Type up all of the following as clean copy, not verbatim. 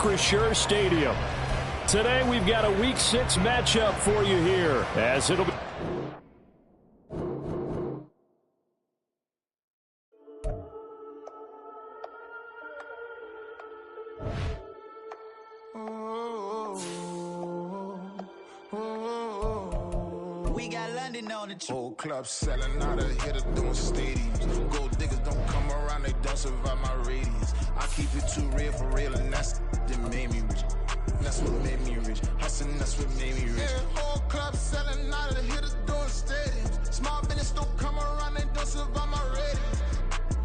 Acrisure Stadium. Today we've got a Week 6 matchup for you here, as it'll be... We got London on the whole club selling out of hitter doing stadiums. Gold diggers don't come around, they don't survive my radius. I keep it too real for real, and that's that made me rich. That's what made me rich. Hustling, that's what made me rich. Yeah, whole club selling out of hitters doing stadiums. Small business don't come around, they don't survive my radius.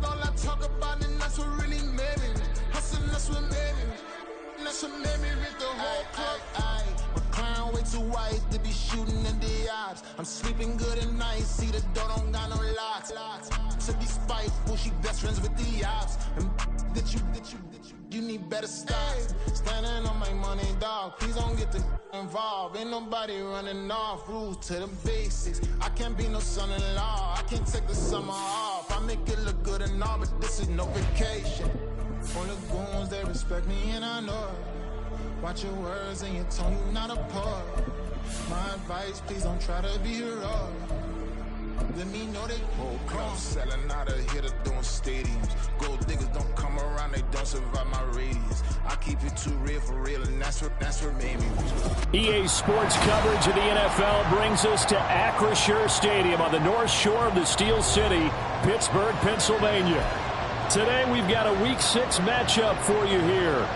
All I talk about, and that's what really made me rich. Hustling, that's what made me rich. That's what made me rich. The whole club. My crown way too white to be shooting in the ops. I'm sleeping good at night, see the door don't got no locks. To be spiteful, she best friends with the ops. And you need better stocks. Standing on my money, dog. Please don't get involved. Ain't nobody running off. Rules to the basics. I can't be no son-in-law. I can't take the summer off. I make it look good and all, but this is no vacation. On the goons, they respect me and I know it. Watch your words and your tone, you not a part. My advice, please don't try to be heroic. Let me know they whole club selling out of hitter doing stadiums. Gold diggers don't come around, they don't survive my radius. I keep it too real for real, and that's what made me. EA Sports coverage of the NFL brings us to Acrisure Stadium on the north shore of the Steel City, Pittsburgh, Pennsylvania. Today we've got a Week 6 matchup for you here,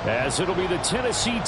as it'll be the Tennessee...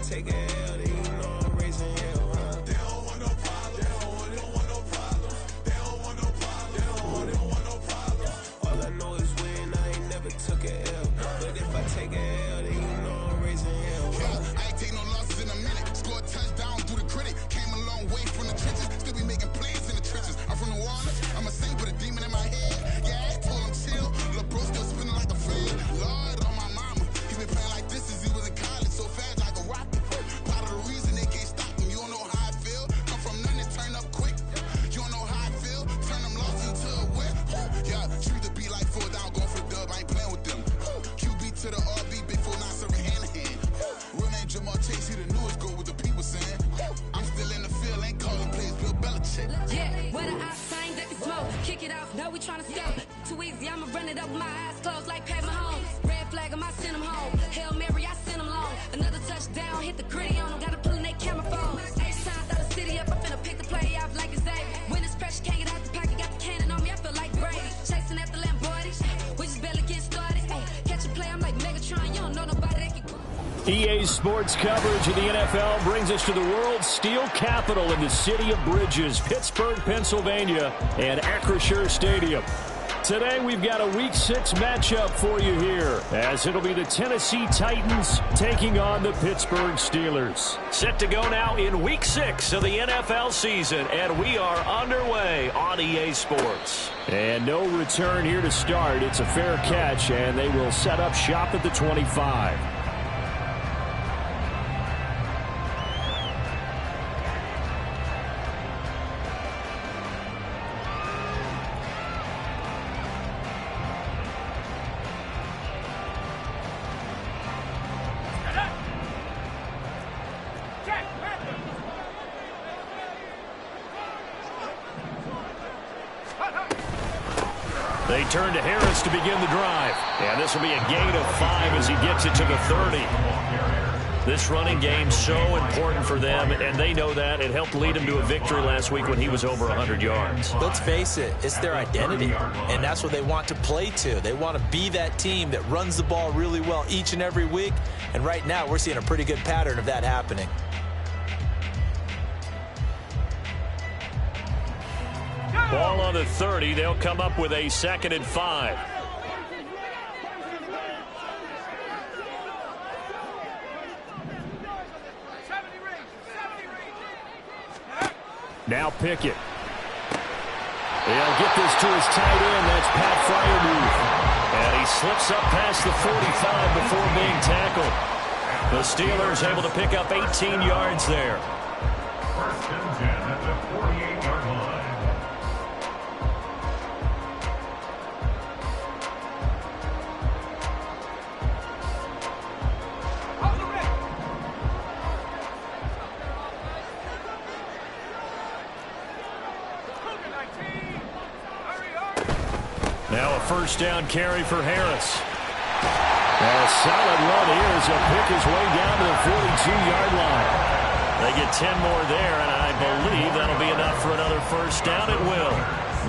Take a L, then you know I'm raising hell, huh? They don't want no problem. They don't want no problem. They don't want no problem. They don't want no problem. All I know is win. I ain't never took a L. But if I take a L, then you know I'm raising hell. Yeah, I ain't take no losses in a minute. Scored a touchdown through the critic. Came a long way from the trenches. Still be making plays in the trenches. I'm from New Orleans. I'm a saint with a demon in my head. Yeah, I told him chill. Lil' bro still spinning like a fan. Lord on my mama. He been playing like this since he was in college. So fast like a rocket. Yeah, whether I sing, that can smoke. Kick it off, no, we tryna scope. Too easy, I'ma run it up with my eyes closed like Pat Mahomes. Red flag, I send them home. Hail Mary, I send them long. Another touchdown, hit the gritty on them. Gotta pull in their camera phone. H-time, throw the city up. I'm finna pick the play off like it's Xavier. When it's pressure, can't get out the pocket. Got the cannon on me, I feel like Brady. Chasing at the Lamborghini. We just barely getting started. Ay, catch a play, I'm like Megatron. You don't know nobody that can... EA Sports coverage of the NFL brings us to the world's steel capital in the city of bridges, Pittsburgh, Pennsylvania, and Acrisure Stadium. Today we've got a Week 6 matchup for you here, as it'll be the Tennessee Titans taking on the Pittsburgh Steelers. Set to go now in Week 6 of the NFL season, and we are underway on EA Sports. And no return here to start. It's a fair catch, and they will set up shop at the 25. They turn to Harris to begin the drive. And this will be a gain of 5 as he gets it to the 30. This running game so important for them, and they know that. It helped lead him to a victory last week when he was over 100 yards. Let's face it, it's their identity, and that's what they want to play to. They want to be that team that runs the ball really well each and every week, and right now we're seeing a pretty good pattern of that happening. Ball on the 30. They'll come up with a 2nd and 5. Now Pickett. He'll get this to his tight end. That's Pat Fryermuth. And he slips up past the 45 before being tackled. The Steelers able to pick up 18 yards there. First and 10 at the 48-yard line. Now a first down carry for Harris. A solid run here as he'll pick his way down to the 42-yard line. They get 10 more there, and I believe that'll be enough for another first down. It will.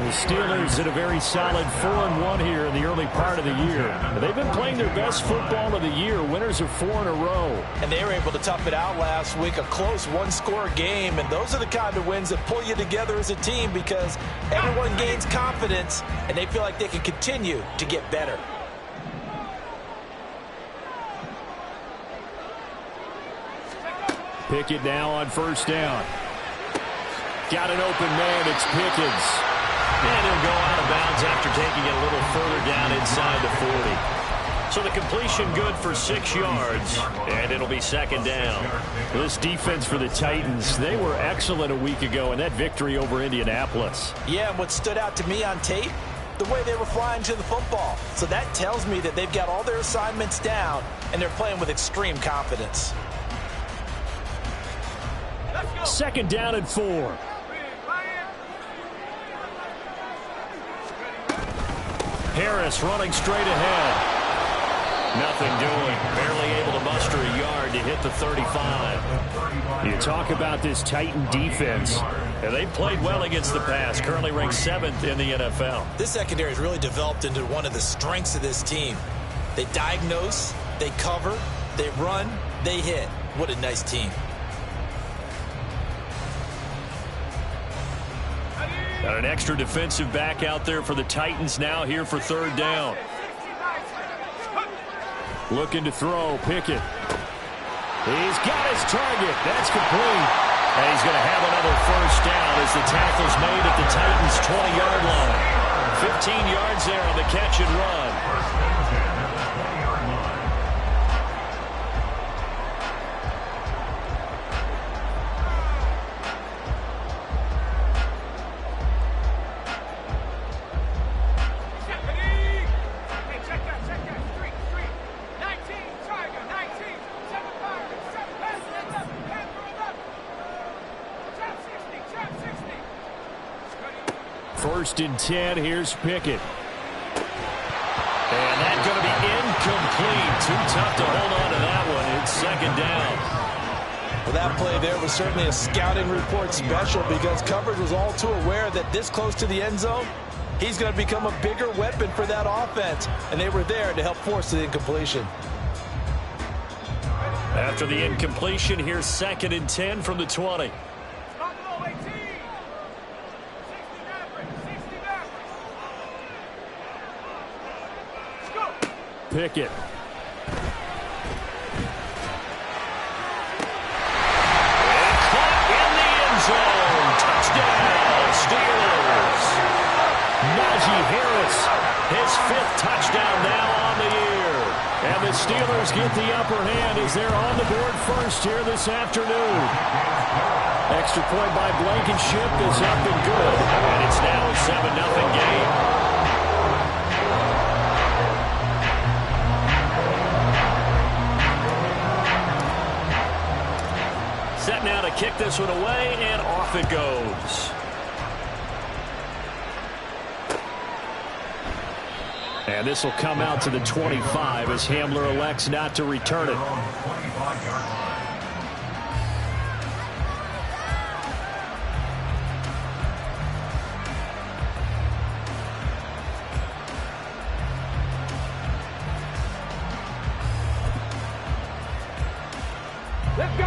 The Steelers had a very solid 4-1 here in the early part of the year. They've been playing their best football of the year, winners of 4 in a row. And they were able to tough it out last week, a close one-score game. And those are the kind of wins that pull you together as a team because everyone gains confidence and they feel like they can continue to get better. Pickett now on first down. Got an open man. It's Pickens. And he'll go out of bounds after taking it a little further down inside the 40. So the completion good for 6 yards, and it'll be second down. This defense for the Titans, they were excellent a week ago in that victory over Indianapolis. Yeah, and what stood out to me on tape, the way they were flying to the football. So that tells me that they've got all their assignments down, and they're playing with extreme confidence. Second down and 4. Harris running straight ahead. Nothing doing. Barely able to muster a yard to hit the 35. You talk about this Titan defense. And they've played well against the pass. Currently ranked 7th in the NFL. This secondary has really developed into one of the strengths of this team. They diagnose, they cover, they run, they hit. What a nice team. Got an extra defensive back out there for the Titans now here for third down. Looking to throw, Pickett. He's got his target. That's complete. And he's going to have another first down as the tackle's made at the Titans' 20-yard line. 15 yards there on the catch and run. First and 10, here's Pickett. And that's going to be incomplete. Too tough to hold on to that one. It's second down. Well, that play there was certainly a scouting report special because coverage was all too aware that this close to the end zone, he's going to become a bigger weapon for that offense. And they were there to help force the incompletion. After the incompletion, here's second and 10 from the 20. Pickett. And caught in the end zone. Touchdown, Steelers. Najee Harris, his 5th touchdown now on the year. And the Steelers get the upper hand as they're on the board first here this afternoon. Extra point by Blankenship is up and good. And it's now a 7-0 game. Set now to kick this one away, and off it goes. And this will come out to the 25 as Hamler elects not to return it.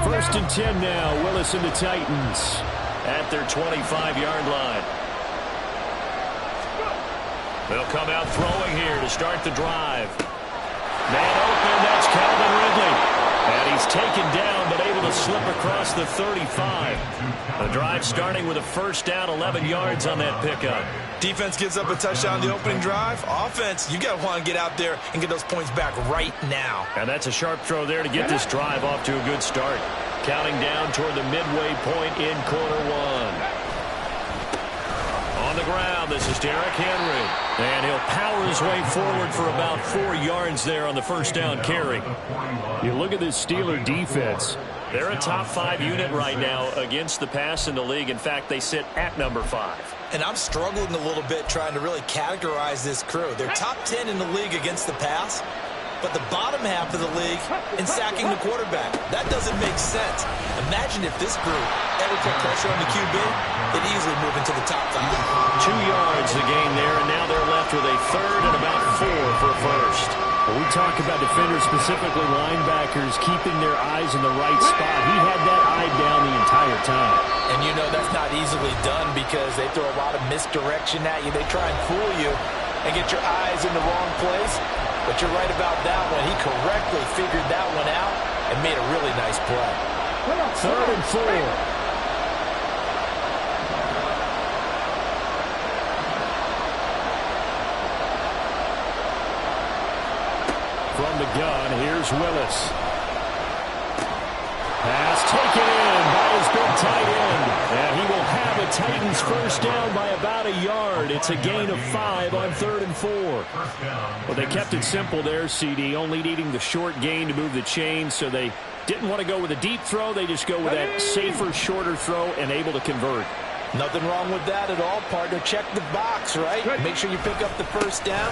First and 10 now. Willis and the Titans at their 25-yard line. They'll come out throwing here to start the drive. Man open, that's Calvin Ridley. And he He's taken down, but able to slip across the 35. The drive starting with a first down, 11 yards on that pickup. Defense gives up a touchdown on the opening drive. Offense, you got to want to get out there and get those points back right now. And that's a sharp throw there to get this drive off to a good start. Counting down toward the midway point in quarter one. On the ground, this is Derrick Henry. And he'll power his way forward for about 4 yards there on the first down carry. You look at this Steeler defense. They're a top 5 unit right now against the pass in the league. In fact, they sit at number 5. And I'm struggling a little bit trying to really categorize this crew. They're top 10 in the league against the pass, but the bottom half of the league in sacking the quarterback. That doesn't make sense. Imagine if this group ever put pressure on the QB, they'd easily move into the top 5. 2 yards the gain there, and now they're left with a third and about 4 for a first. When we talk about defenders, specifically linebackers, keeping their eyes in the right spot, he had that eye down the entire time. And you know that's not easily done because they throw a lot of misdirection at you. They try and fool you and get your eyes in the wrong place. But you're right about that one. He correctly figured that one out and made a really nice play. 3rd and 4. From the gun, here's Willis. Pass taken in by his big tight end. And he will have a Titans first down by about a yard. It's a gain of 5 on 3rd and 4. Well, they kept it simple there, CD, only needing the short gain to move the chain, so they didn't want to go with a deep throw. They just go with that safer, shorter throw and able to convert. Nothing wrong with that at all, partner. Check the box, right? Make sure you pick up the first down.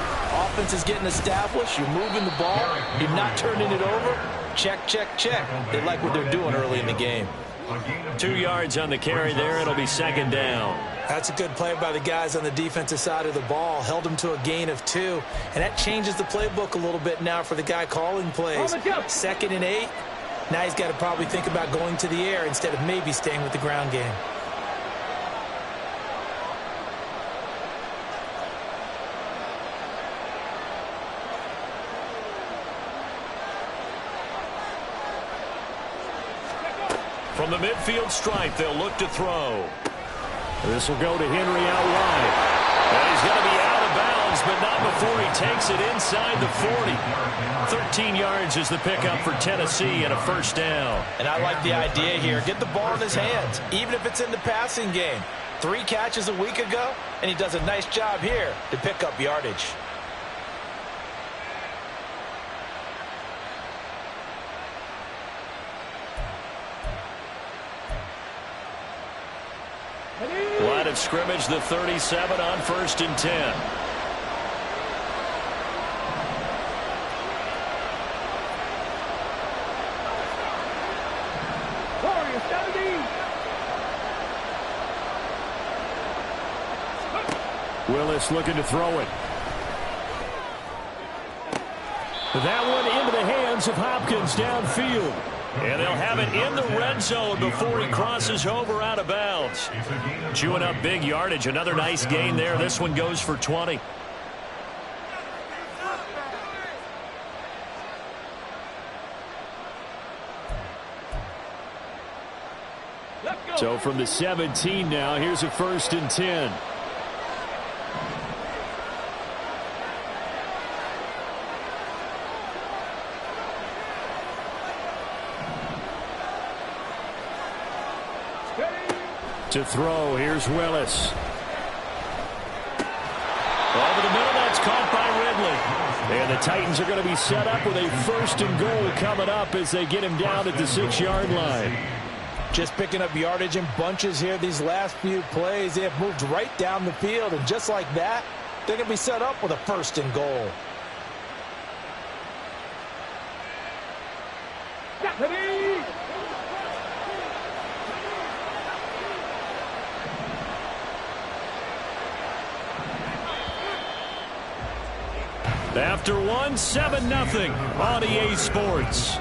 Offense is getting established. You're moving the ball. You're not turning it over. Check, check, check. They like what they're doing early in the game. 2 yards on the carry there. It'll be 2nd down. That's a good play by the guys on the defensive side of the ball. Held them to a gain of 2. And that changes the playbook a little bit now for the guy calling plays. 2nd and 8. Now he's got to probably think about going to the air instead of maybe staying with the ground game. From the midfield stripe, they'll look to throw. This will go to Henry out wide. And he's going to be out of bounds, but not before he takes it inside the 40. 13 yards is the pickup for Tennessee and a first down. And I like the idea here. Get the ball in his hands, even if it's in the passing game. 3 catches a week ago, and he does a nice job here to pick up yardage. Line of scrimmage, the 37 on 1st and 10. Willis looking to throw it. That one into the hands of Hopkins downfield. And they'll have it in the red zone before he crosses over out of bounds. Chewing up big yardage. Another nice gain there. This one goes for 20. So from the 17 now, here's a 1st and 10. To throw, here's Willis. Over the middle, that's caught by Ridley. And the Titans are going to be set up with a 1st and goal coming up as they get him down at the 6-yard line. Just picking up yardage in bunches here these last few plays. They have moved right down the field, and just like that, they're going to be set up with a 1st and goal. After 1, 7-0 on EA Sports.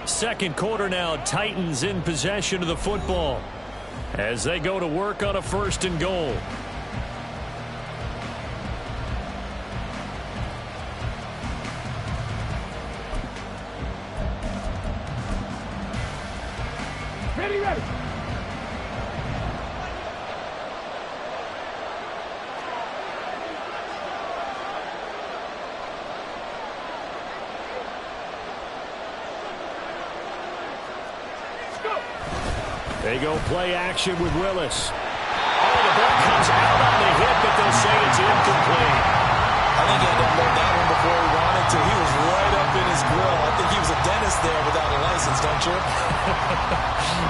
Second quarter now, Titans in possession of the football as they go to work on a 1st and goal. They go play action with Willis. Oh, the ball comes out on the hit, but they'll say it's incomplete. I think he had to unload that one before he wanted to. He was right up in his grill. I think he was a dentist there without a license, don't you?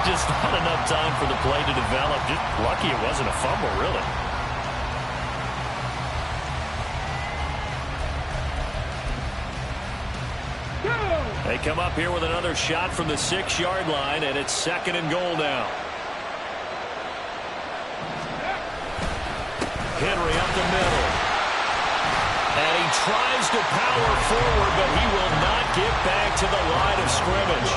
Just not enough time for the play to develop. Just lucky it wasn't a fumble, really. They come up here with another shot from the 6-yard line, and it's 2nd and goal now. Henry up the middle. And he tries to power forward, but he will not get back to the line of scrimmage.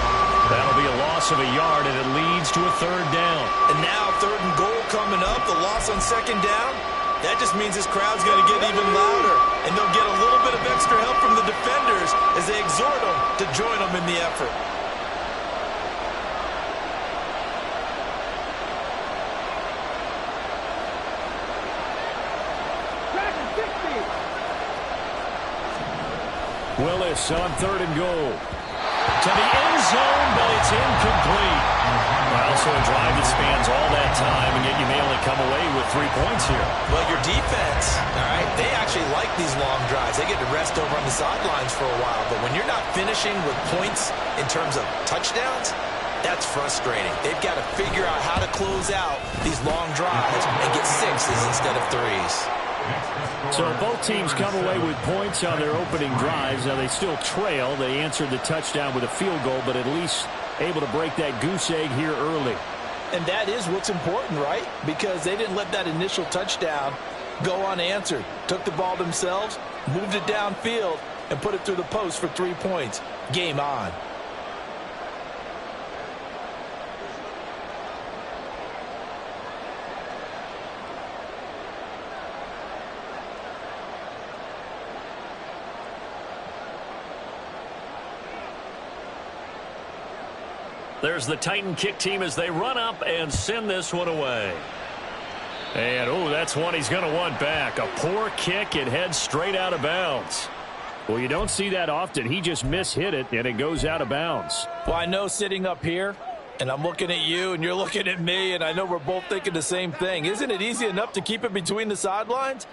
That'll be a loss of a yard, and it leads to a 3rd down. And now 3rd and goal coming up, the loss on 2nd down. That just means this crowd's going to get even louder. And they'll get a little bit of extra help from the defenders as they exhort them to join them in the effort. Willis on 3rd and goal. To the end zone, but it's incomplete. Well, so a drive that spans all that time, and yet you may only come away with 3 points here. Well, your defense, all right, they actually like these long drives. They get to rest over on the sidelines for a while. But when you're not finishing with points in terms of touchdowns, that's frustrating. They've got to figure out how to close out these long drives and get 6s instead of 3s. So both teams come away with points on their opening drives. Now they still trail. They answered the touchdown with a field goal, but at least able to break that goose egg here early. And that is what's important, right? Because they didn't let that initial touchdown go unanswered. Took the ball themselves, moved it downfield, and put it through the post for 3 points. Game on. There's the Titan kick team as they run up and send this one away. And, oh, that's one he's going to want back. A poor kick. It heads straight out of bounds. Well, you don't see that often. He just mishit it, and it goes out of bounds. Well, I know sitting up here, and I'm looking at you, and you're looking at me, and I know we're both thinking the same thing. Isn't it easy enough to keep it between the sidelines?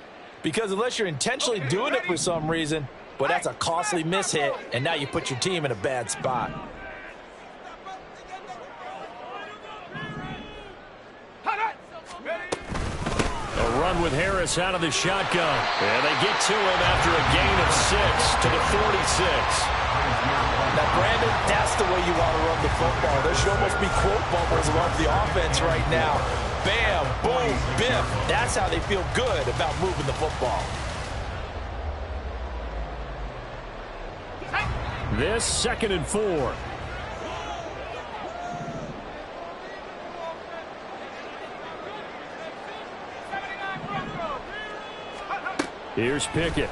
Because unless you're intentionally doing it for some reason, well, that's a costly mishit, and now you put your team in a bad spot. A run with Harris out of the shotgun. And they get to him after a gain of 6 to the 46. Now, Brandon, that's the way you want to run the football. There should almost be quote bubbles above the offense right now. Bam, boom, biff. That's how they feel good about moving the football. This 2nd and 4. Here's Pickett.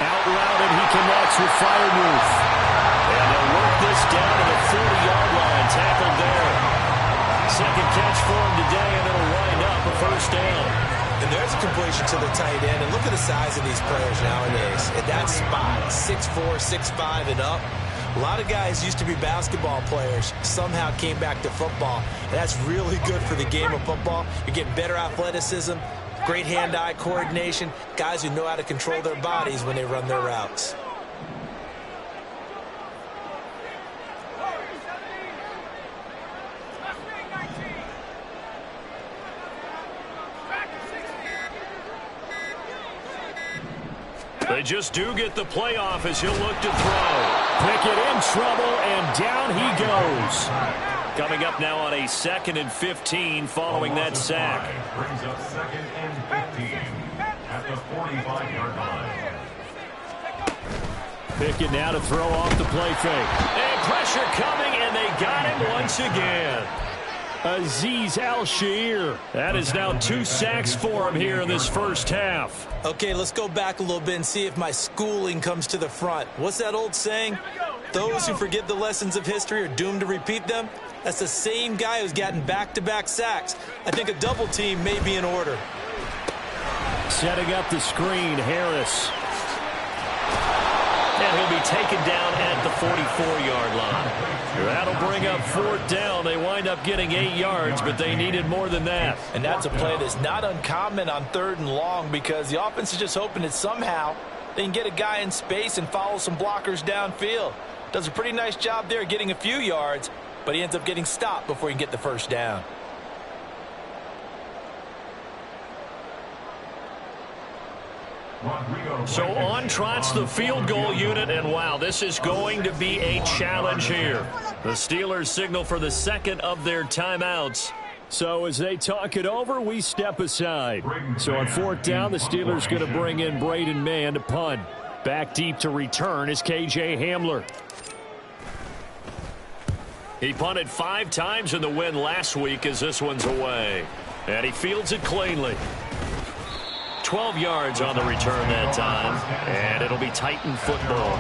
Out route, and he connects with Firemouth. And they'll work this down to the 40-yard line. Tackled there. 2nd catch for him today, and it'll wind up a 1st down. And there's a completion to the tight end. And look at the size of these players nowadays. At that spot, 6'4", 6'5", and up. A lot of guys used to be basketball players, somehow came back to football. And that's really good for the game of football. You're getting better athleticism, great hand-eye coordination, guys who know how to control their bodies when they run their routes. They just do get the playoff as he'll look to throw. Pickett in trouble, and down he goes. Coming up now on a 2nd and 15 following that sack. Brings up 2nd and 15 at the 45-yard line. Pickett now to throw off the play fake. And pressure coming, and they got him once again. Azeez Al-Shaair. That is now 2 sacks for him here in this first half. Okay, let's go back a little bit and see if my schooling comes to the front. What's that old saying? Those who forget the lessons of history are doomed to repeat them. That's the same guy who's gotten back-to-back sacks. I think a double team may be in order. Setting up the screen, Harris. And he'll be taken down at the 44-yard line. That'll bring up 4th down. They wind up getting 8 yards, but they needed more than that. And that's a play that's not uncommon on 3rd and long because the offense is just hoping that somehow they can get a guy in space and follow some blockers downfield. Does a pretty nice job there getting a few yards, but he ends up getting stopped before he can get the 1st down. So on trots the field goal unit, and wow, this is going to be a challenge here. The Steelers signal for the 2nd of their timeouts. So as they talk it over, we step aside. So on 4th down, the Steelers going to bring in Braden Mann to punt. Back deep to return is KJ Hamler. He punted 5 times in the win last week as this one's away. And he fields it cleanly. 12 yards on the return that time, and it'll be Titan football.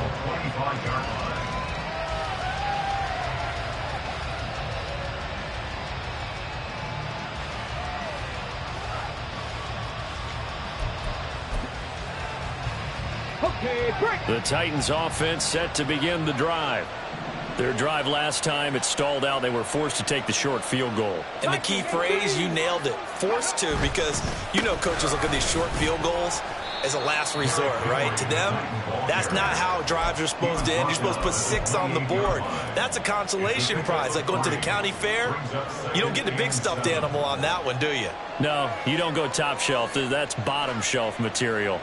The Titans offense set to begin the drive. Their drive last time, it stalled out. They were forced to take the short field goal. And the key phrase, you nailed it. Forced to, because you know coaches look at these short field goals as a last resort, right? To them, that's not how drives are supposed to end. You're supposed to put 6 on the board. That's a consolation prize. Like going to the county fair, you don't get the big stuffed animal on that one, do you? No, you don't go top shelf. That's bottom shelf material.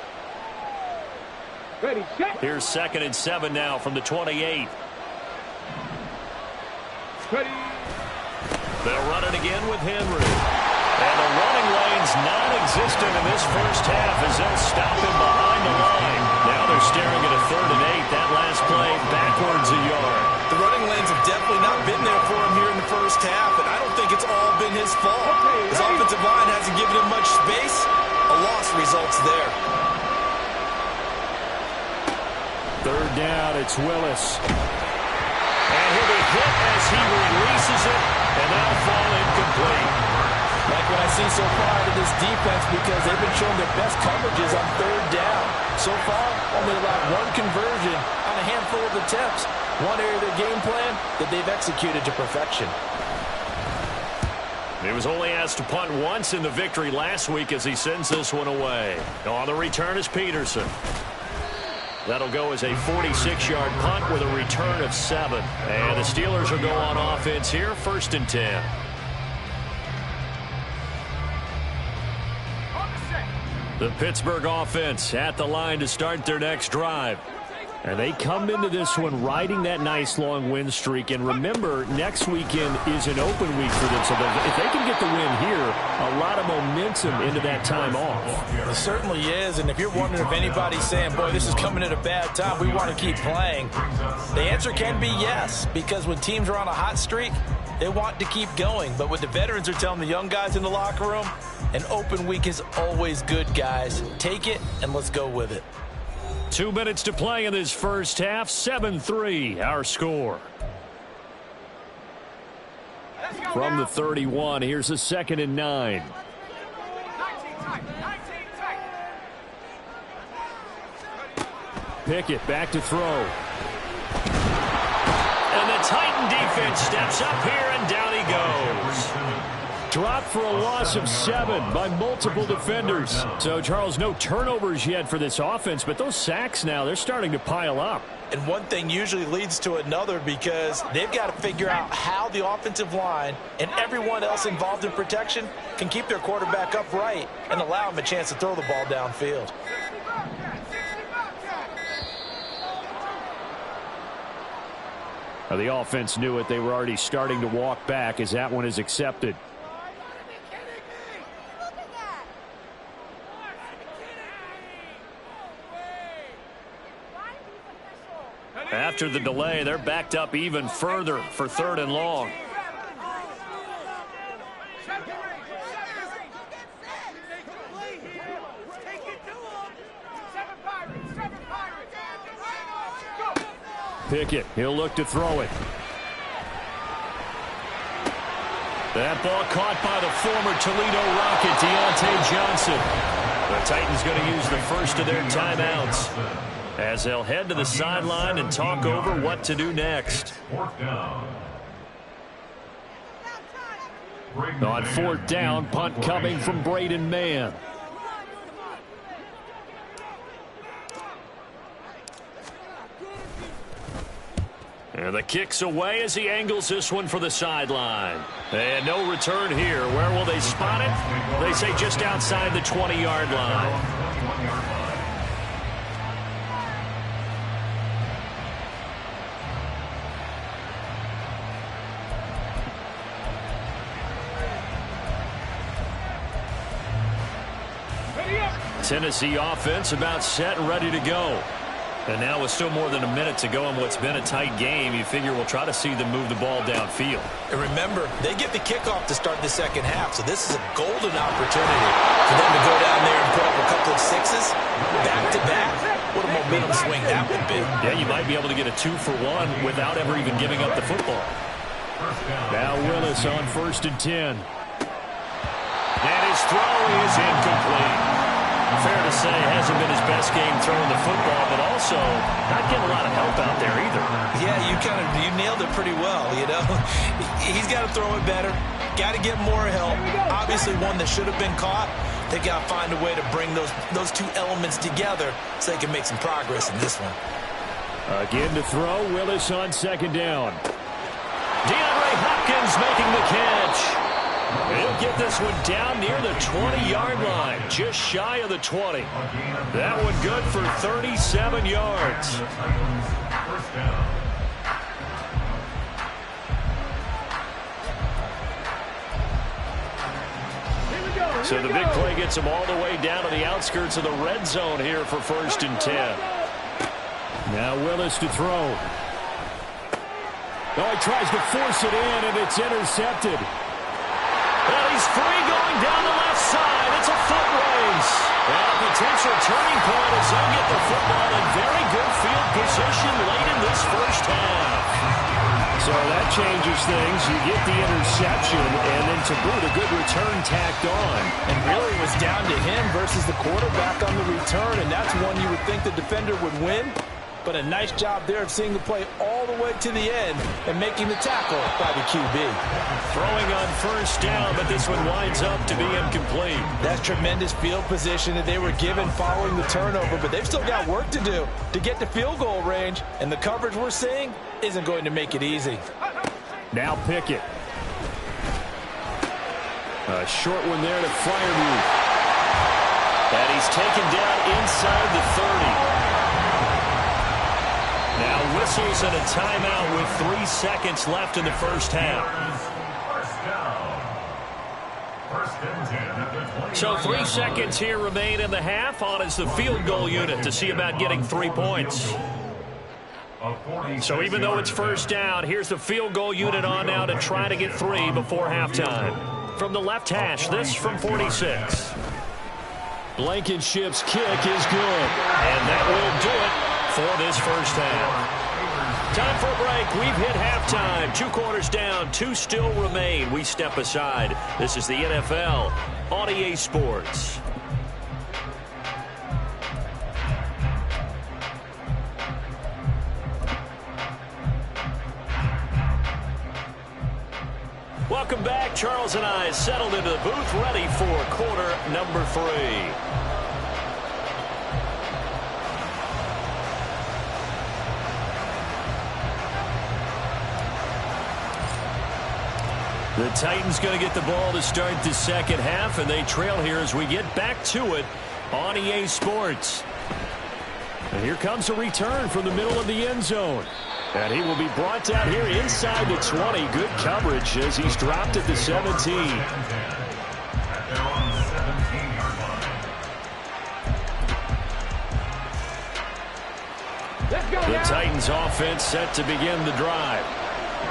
Ready, set. Here's 2nd and 7 now from the 28. Ready. They'll run it again with Henry. And the running lane's non-existent in this first half as they'll stop him behind the line. Now they're staring at a 3rd and 8. That last play backwards a yard. The running lanes have definitely not been there for him here in the first half, and I don't think it's all been his fault. His offensive line hasn't given him much space. A loss results there. 3rd down, it's Willis. And he'll be hit as he releases it, and that'll fall incomplete. Like what I see so far out of this defense, because they've been showing their best coverages on 3rd down. So far, only allowed 1 conversion on a handful of attempts. One area of their game plan that they've executed to perfection. He was only asked to punt once in the victory last week as he sends this one away. On the return is Peterson. That'll go as a 46-yard punt with a return of 7. And the Steelers will go on offense here, 1st and 10. The Pittsburgh offense at the line to start their next drive. And they come into this one riding that nice long win streak. And remember, next weekend is an open week for them. So if they can get the win here, a lot of momentum into that time off. It certainly is. And if you're wondering if anybody's saying, boy, this is coming at a bad time, we want to keep playing, the answer can be yes. Because when teams are on a hot streak, they want to keep going. But what the veterans are telling the young guys in the locker room, an open week is always good, guys. Take it and let's go with it. 2 minutes to play in this first half. 7-3, our score. From the 31, here's a 2nd and 9. Pickett back to throw. And the Titan defense steps up here, and down he goes. Dropped for a loss of 7 by multiple defenders. So, Charles, no turnovers yet for this offense, but those sacks now, they're starting to pile up. And one thing usually leads to another because they've got to figure out how the offensive line and everyone else involved in protection can keep their quarterback upright and allow him a chance to throw the ball downfield. The offense knew it. They were already starting to walk back as that one is accepted. After the delay, they're backed up even further for 3rd and long. Pickett, he'll look to throw it. That ball caught by the former Toledo Rocket, Deontay Johnson. The Titans going to use the first of their timeouts as they'll head to the sideline and talk over what to do next. On fourth down, punt coming from Braden Mann. And the kick's away as he angles this one for the sideline. And no return here. Where will they spot it? They say just outside the 20-yard line. Tennessee offense about set and ready to go. And now with still more than a minute to go in what's been a tight game, you figure we'll try to see them move the ball downfield. And remember, they get the kickoff to start the second half, so this is a golden opportunity for them to go down there and put up a couple of sixes back-to-back. What a momentum swing that would be. Yeah, you might be able to get a 2-for-1 without ever even giving up the football. Now Willis on 1st and 10. And his throw is incomplete. Fair to say, hasn't been his best game throwing the football, but also not getting a lot of help out there either. Yeah, you nailed it pretty well, you know. He's got to throw it better. Got to get more help. Obviously one that should have been caught. They got to find a way to bring those two elements together so they can make some progress in this one. Again to throw, Willis on 2nd down. DeAndre Hopkins making the catch. He'll get this one down near the 20-yard line, just shy of the 20. That one good for 37 yards. So the big play gets him all the way down to the outskirts of the red zone here for 1st and 10. Now Willis to throw. Oh, he tries to force it in, and it's intercepted. Well, he's free going down the left side. It's a foot race. And a potential turning point as they'll get the football in very good field position late in this first half. So that changes things. You get the interception, and then to boot, a good return tacked on. And really it was down to him versus the quarterback on the return, and that's one you would think the defender would win. But a nice job there of seeing the play all the way to the end and making the tackle by the QB. Throwing on 1st down, but this one winds up to be incomplete. That's tremendous field position that they were given following the turnover, but they've still got work to do to get to field goal range, and the coverage we're seeing isn't going to make it easy. Now Pickett. A short one there to Freiermuth. And he's taken down inside the 30. Now whistles and a timeout with 3 seconds left in the first half. So 3 seconds here remain in the half. On is the field goal unit to see about getting 3 points. So even though it's 1st down, here's the field goal unit on now to try to get 3 before halftime. From the left hash, this from 46. Blankenship's kick is good. And that will do it for this first half. Time for a break. We've hit halftime. 2 quarters down. 2 still remain. We step aside. This is the NFL on EA Sports. Welcome back. Charles and I settled into the booth, ready for quarter number 3. The Titans going to get the ball to start the second half, and they trail here as we get back to it on EA Sports. And here comes a return from the middle of the end zone. And he will be brought down here inside the 20. Good coverage as he's dropped at the 17. The Titans offense set to begin the drive.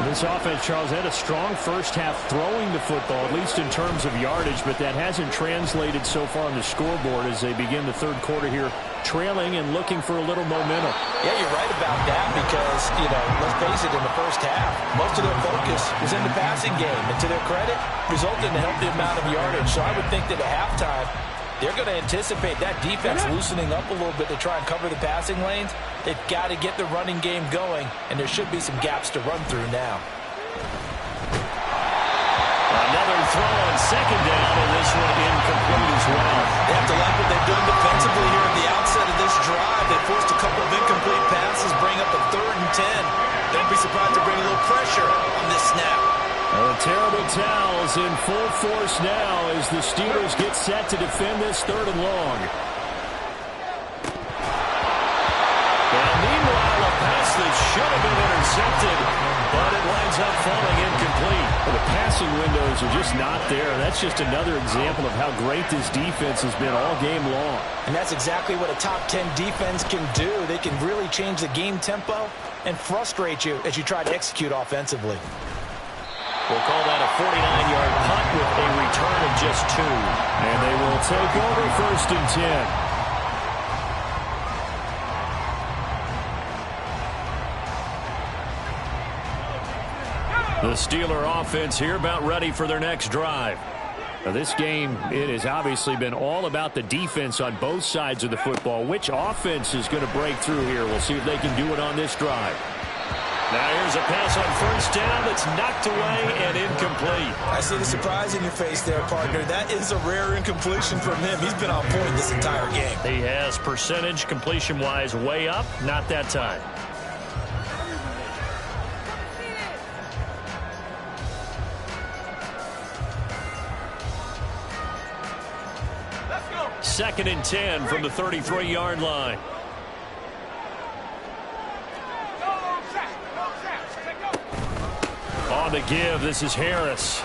This offense, Charles, had a strong first half throwing the football, at least in terms of yardage, but that hasn't translated so far on the scoreboard as they begin the third quarter here, trailing and looking for a little momentum. Yeah, you're right about that because, let's face it, in the first half, most of their focus was in the passing game. And to their credit, resulted in a healthy amount of yardage. So I would think that at halftime, they're going to anticipate that defense loosening up a little bit to try and cover the passing lanes. They've got to get the running game going, and there should be some gaps to run through now. Another throw on second down, and this one incomplete as well. They have to like what they've done defensively here at the outset of this drive. They forced a couple of incomplete passes, bring up a 3rd and 10. Don't be surprised to bring a little pressure on this snap. The terrible towels in full force now as the Steelers get set to defend this 3rd and long. And meanwhile, a pass that should have been intercepted, but it winds up falling incomplete. Well, the passing windows are just not there. That's just another example of how great this defense has been all game long. And that's exactly what a top 10 defense can do. They can really change the game tempo and frustrate you as you try to execute offensively. We'll call that a 49-yard punt with a return of just 2. And they will take over 1st and 10. The Steeler offense here about ready for their next drive. Now this game, it has obviously been all about the defense on both sides of the football. Which offense is going to break through here? We'll see if they can do it on this drive. Now here's a pass on 1st down that's knocked away and incomplete. I see the surprise in your face there, partner. That is a rare incompletion from him. He's been on point this entire game. He has percentage completion-wise way up. Not that time. Let's go. 2nd and 10 from the 33-yard line. On the give, this is Harris.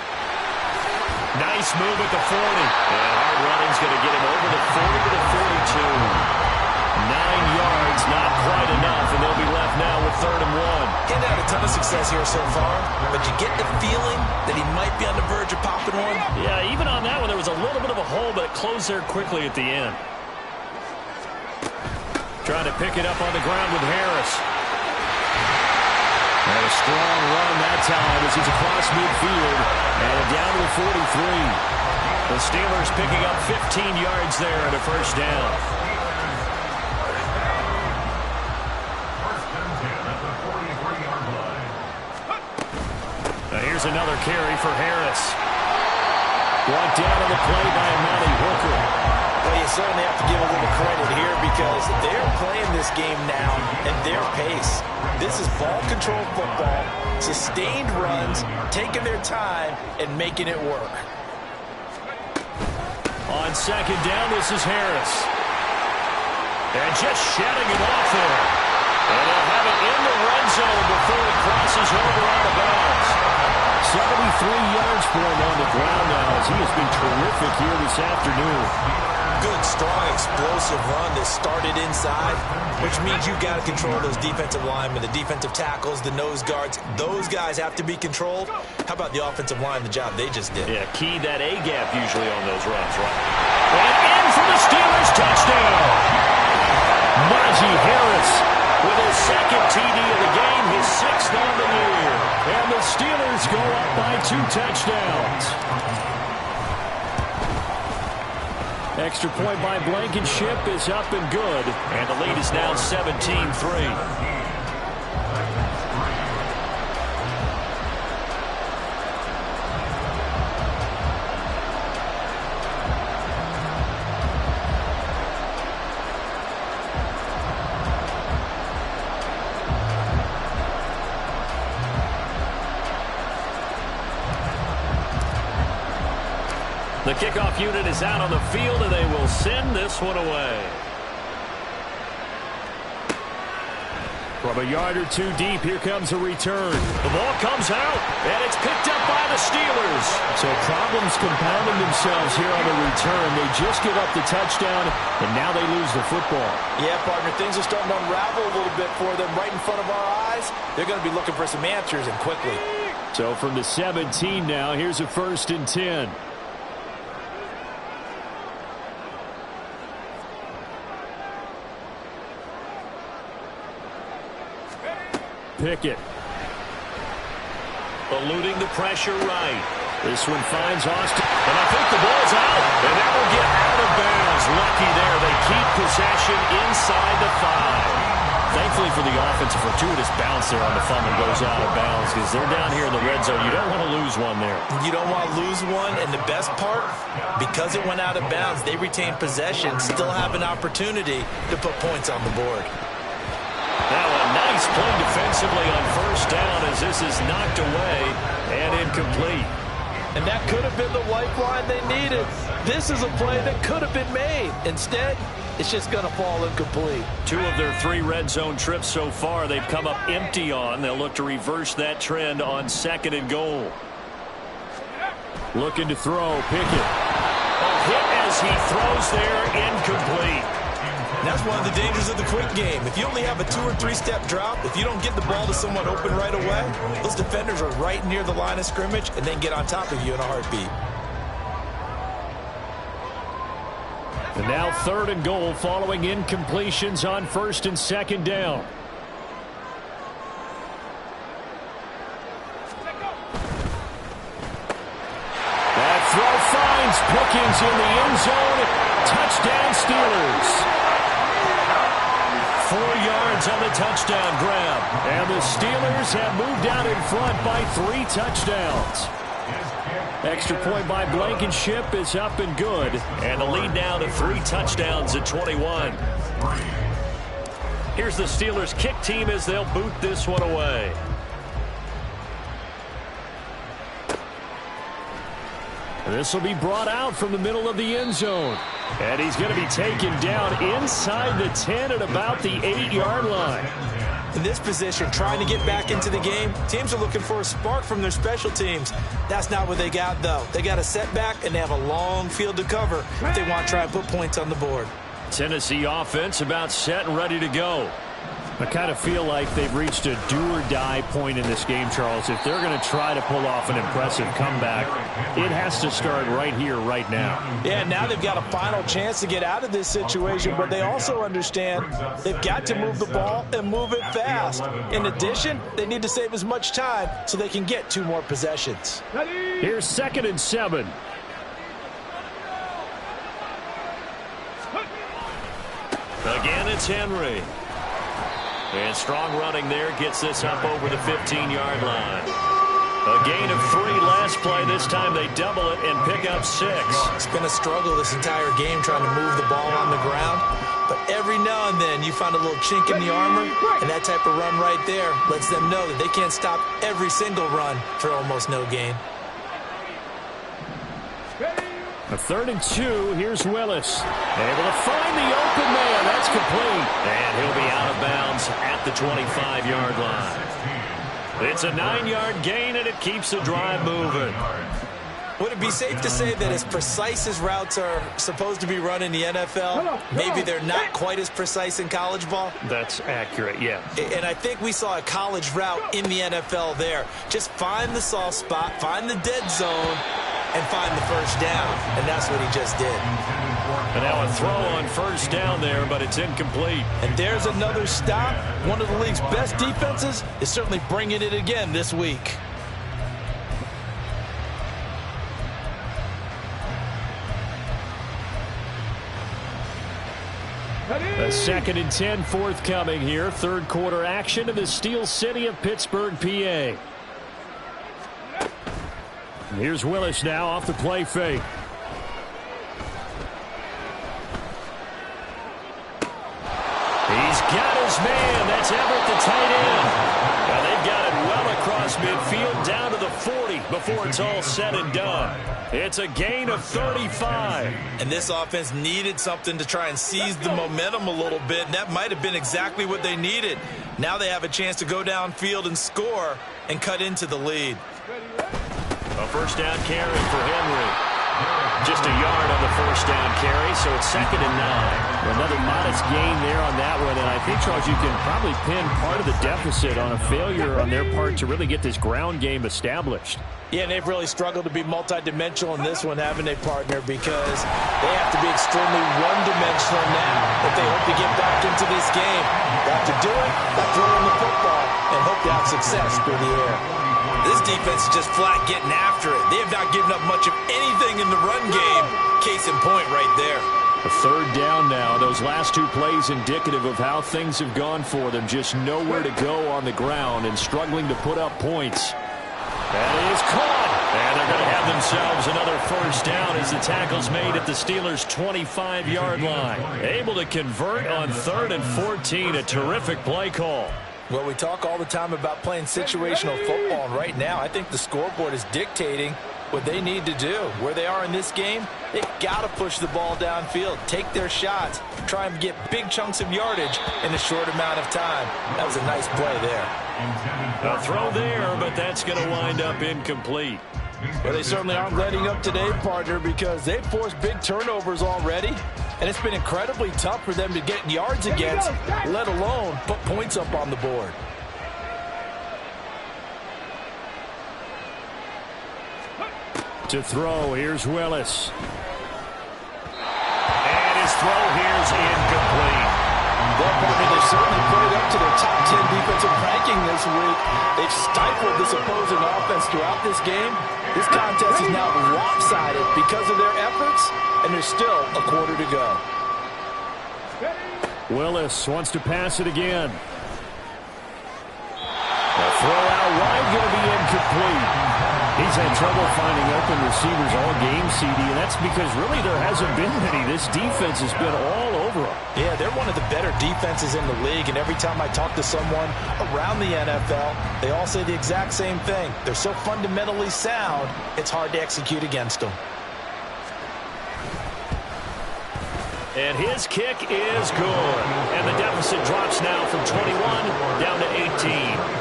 Nice move at the 40. And hard running's going to get him over the 40 to the 42. 9 yards, not quite enough, and they'll be left now with 3rd and 1. Getting had a ton of success here so far, but you get the feeling that he might be on the verge of popping one. Yeah, even on that one, there was a little bit of a hole, but it closed there quickly at the end. Trying to pick it up on the ground with Harris. And a strong run that time as he's across midfield and down to the 43. The Steelers picking up 15 yards there and a 1st down. 1st and 10 at the 43-yard line. Now here's another carry for Harris. Brought down on the play by Amani Hooker. Well, you certainly have to give a little credit here because they're playing this game now at their pace. This is ball control football, sustained runs, taking their time, and making it work. On 2nd down, this is Harris. And just shutting him off there. And they'll have it in the red zone before he crosses over out of bounds. 73 yards for him on the ground now as he has been terrific here this afternoon. Good, strong, explosive run that started inside, which means you've got to control those defensive linemen, the defensive tackles, the nose guards. Those guys have to be controlled. How about the offensive line, the job they just did? Yeah, key that A-gap usually on those runs, right? And in for the Steelers touchdown. Najee Harris with his 2nd TD of the game, his 6th on the year. And the Steelers go up by 2 touchdowns. Extra point by Blankenship is up and good. And the lead is now 17-3. The kickoff unit is out on the field, and they will send this one away. From a yard or 2 deep, here comes a return. The ball comes out, and it's picked up by the Steelers. So problems compounding themselves here on the return. They just give up the touchdown, and now they lose the football. Yeah, partner, things are starting to unravel a little bit for them right in front of our eyes. guys, they're going to be looking for some answers and quickly. So from the 17 now, here's a 1st and 10. Pickett. Eluding the pressure right. This one finds Austin. And I think the ball's out. And that will get out of bounds. Lucky there. They keep possession inside the 5. Thankfully for the offense, a fortuitous bounce there on the fumble goes out of bounds because they're down here in the red zone. You don't want to lose one there. You don't want to lose one, and the best part, because it went out of bounds, they retain possession, still have an opportunity to put points on the board. Now a nice play defensively on 1st down as this is knocked away and incomplete. And that could have been the lifeline they needed. This is a play that could have been made. Instead, it's just going to fall incomplete. 2 of their 3 red zone trips so far they've come up empty on. They'll look to reverse that trend on 2nd and goal. Looking to throw. Pickett. A hit as he throws there. Incomplete. And that's one of the dangers of the quick game. If you only have a 2- or 3-step drop, if you don't get the ball to someone open right away, those defenders are right near the line of scrimmage and then get on top of you in a heartbeat. And now 3rd and goal following incompletions on 1st and 2nd down. That throw finds Pickens in the end zone. Touchdown Steelers. 4 yards on the touchdown grab. And the Steelers have moved out in front by 3 touchdowns. Extra point by Blankenship is up and good. And the lead now to 3 touchdowns at 21. Here's the Steelers kick team as they'll boot this one away. This will be brought out from the middle of the end zone. And he's going to be taken down inside the 10 at about the 8-yard line. In this position, trying to get back into the game, teams are looking for a spark from their special teams. That's not what they got, though. They got a setback, and they have a long field to cover if they want to try and put points on the board. Tennessee offense about set and ready to go. I kind of feel like they've reached a do-or-die point in this game, Charles. If they're going to try to pull off an impressive comeback, it has to start right here, right now. Yeah, now they've got a final chance to get out of this situation, but they also understand they've got to move the ball and move it fast. In addition, they need to save as much time so they can get 2 more possessions. Here's 2nd and 7. Again, it's Henry. And strong running there gets this up over the 15-yard line. A gain of 3 last play. This time they double it and pick up 6. It's been a struggle this entire game trying to move the ball on the ground. But every now and then you find a little chink in the armor, and that type of run right there lets them know that they can't stop every single run for almost no gain. A 3rd and 2. Here's Willis. Able to find the open man. That's complete. And he'll be out of bounds at the 25-yard line. It's a 9-yard gain, and it keeps the drive moving. Would it be safe to say that as precise as routes are supposed to be run in the NFL, maybe they're not quite as precise in college ball? That's accurate, yeah. And I think we saw a college route in the NFL there. Just find the soft spot, find the dead zone, and find the first down. And that's what he just did. And now a throw on 1st down there, but it's incomplete. And there's another stop. One of the league's best defenses is certainly bringing it again this week. A 2nd and 10 forthcoming here. 3rd quarter action in the Steel City of Pittsburgh, PA. And here's Willis now off the play fake. He's got his man. That's Everett, the tight end. Now they've got it well across midfield down to the 40 before it's all said and done. It's a gain of 35. And this offense needed something to try and seize the momentum a little bit, and that might have been exactly what they needed. Now they have a chance to go downfield and score and cut into the lead. A 1st down carry for Henry. Just a yard on the first down carry, so it's 2nd and 9. Another modest gain there on that one, and I think, Charles, you can probably pin part of the deficit on a failure on their part to really get this ground game established. Yeah, and they've really struggled to be multidimensional in this one, having a partner, because they have to be extremely one-dimensional now if they hope to get back into this game. They have to do it by throwing the football and hope to have success through the air. This defense is just flat getting after it. They have not given up much of anything in the run game. Case in point right there. A 3rd down now. Those last 2 plays indicative of how things have gone for them. Just nowhere to go on the ground and struggling to put up points. That is caught. And they're going to have themselves another 1st down as the tackle's made at the Steelers' 25-yard line. Able to convert on 3rd and 14. A terrific play call. Well, we talk all the time about playing situational football, and right now I think the scoreboard is dictating what they need to do. Where they are in this game, they've got to push the ball downfield, take their shots, try and get big chunks of yardage in a short amount of time. That was a nice play there. A throw there, but that's going to wind up incomplete. Well, they certainly aren't letting up today, partner, because they've forced big turnovers already, and it's been incredibly tough for them to get yards against, let alone put points up on the board. To throw, here's Willis. And his throw here's incomplete. Well, partner, they've certainly played up to their top 10 defensive ranking this week. They've stifled this opposing offense throughout this game. This contest is now lopsided because of their efforts, and there's still a quarter to go. Willis wants to pass it again. The throw out wide going to be incomplete. He's had trouble finding open receivers all game, CD, and that's because really there hasn't been many. This defense has been all over them. Yeah, they're one of the better defenses in the league, and every time I talk to someone around the NFL, they all say the exact same thing. They're so fundamentally sound, it's hard to execute against them. And his kick is good. And the deficit drops now from 21 down to 18.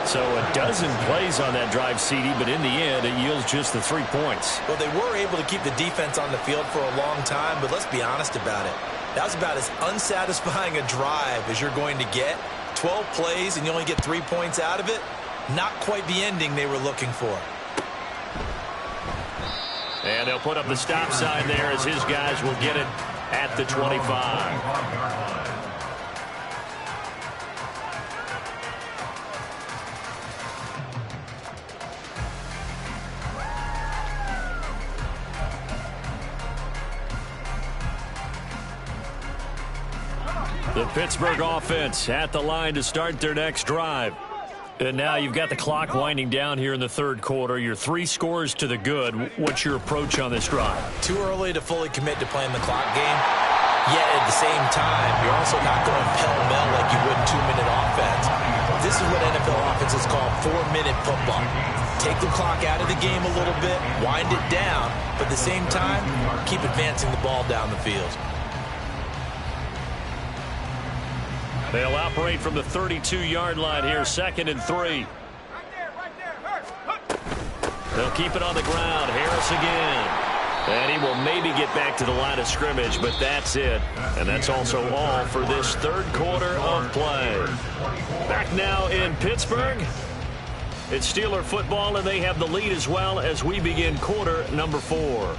So a dozen plays on that drive, CD, but in the end, it yields just the 3 points. Well, they were able to keep the defense on the field for a long time, but let's be honest about it. That was about as unsatisfying a drive as you're going to get. 12 plays and you only get 3 points out of it. Not quite the ending they were looking for. And they'll put up the stop sign there as his guys will get it at the 25. The Pittsburgh offense at the line to start their next drive. And now you've got the clock winding down here in the 3rd quarter. Your 3 scores to the good. What's your approach on this drive? Too early to fully commit to playing the clock game. Yet at the same time, you're also not going pell-mell like you would in 2-minute offense. This is what NFL offenses call 4-minute football. Take the clock out of the game a little bit, wind it down, but at the same time, keep advancing the ball down the field. They'll operate from the 32-yard line here, 2nd and 3. They'll keep it on the ground. Harris again. And he will maybe get back to the line of scrimmage, but that's it. And that's also all for this 3rd quarter of play. Back now in Pittsburgh. It's Steeler football, and they have the lead as well as we begin quarter number 4.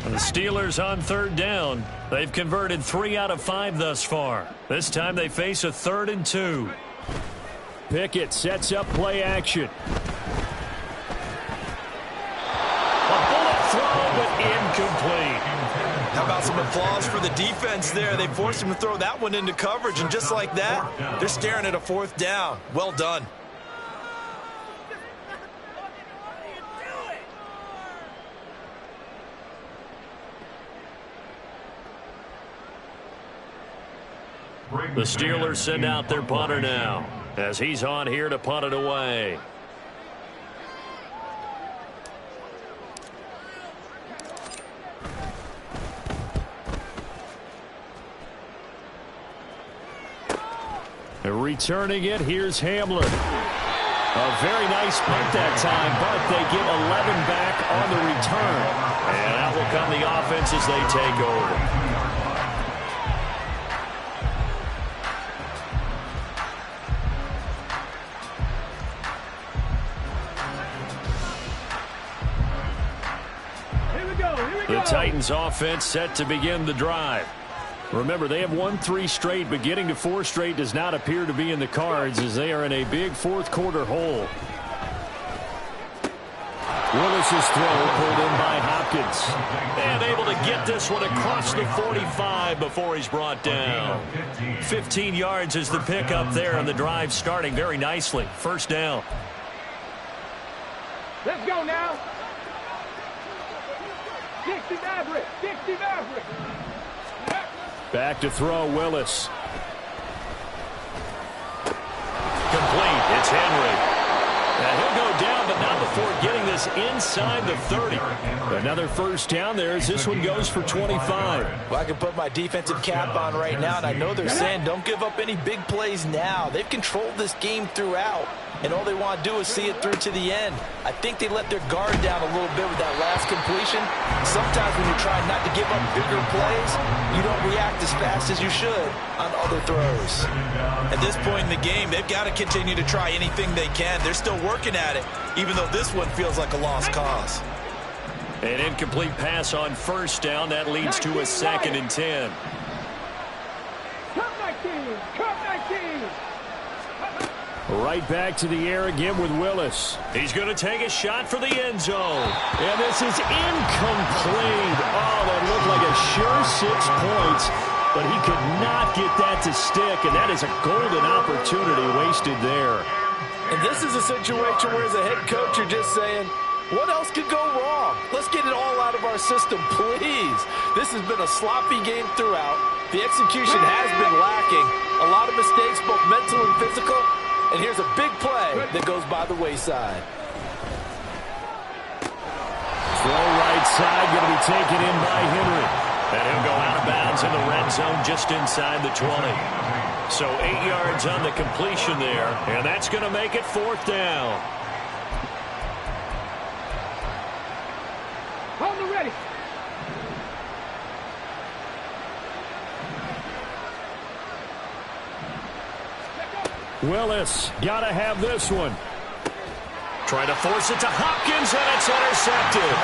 The Steelers on 3rd down. They've converted 3 out of 5 thus far. This time they face a 3rd and 2. Pickett sets up play action. A bullet throw, but incomplete. How about some applause for the defense there? They forced him to throw that one into coverage, and just like that, they're staring at a 4th down. Well done. The Steelers send out their punter now as he's on here to punt it away. Returning it, here's Hamlin. A very nice punt that time, but they get 11 back on the return. And out will come the offense as they take over. The Titans offense set to begin the drive. Remember, they have won 3 straight, but getting to 4 straight does not appear to be in the cards as they are in a big fourth quarter hole. Willis's throw pulled in by Hopkins. And able to get this one across the 45 before he's brought down. 15 yards is the pickup there, and the drive starting very nicely. First down. Let's go now. Dixie Maverick. Dixie Maverick. Back to throw, Willis. Complete. It's Henry. And he'll go down, but not before getting this inside the 30. Another first down there as this one goes for 25. Well, I can put my defensive cap on right now, and I know they're saying don't give up any big plays now. They've controlled this game throughout, and all they want to do is see it through to the end. I think they let their guard down a little bit with that last completion. Sometimes when you're trying not to give up bigger plays, you don't react as fast as you should on other throws. At this point in the game, they've got to continue to try anything they can. They're still working at it, even though this one feels like a lost cause. An incomplete pass on first down. That leads to a 2nd and 10. Come 19. Come 19. Right back to the air again with Willis. He's going to take a shot for the end zone. And this is incomplete. Oh, that looked like a sure 6 points. But he could not get that to stick. And that is a golden opportunity wasted there. And this is a situation where as a head coach you're just saying, what else could go wrong? Let's get it all out of our system, please. This has been a sloppy game throughout. The execution has been lacking. A lot of mistakes, both mental and physical. And here's a big play that goes by the wayside. Throw right side, going to be taken in by Henry. And he'll go out of bounds in the red zone just inside the 20. So 8 yards on the completion there, and that's going to make it 4th down. Hold it ready. Willis, got to have this one. Trying to force it to Hopkins, and it's intercepted.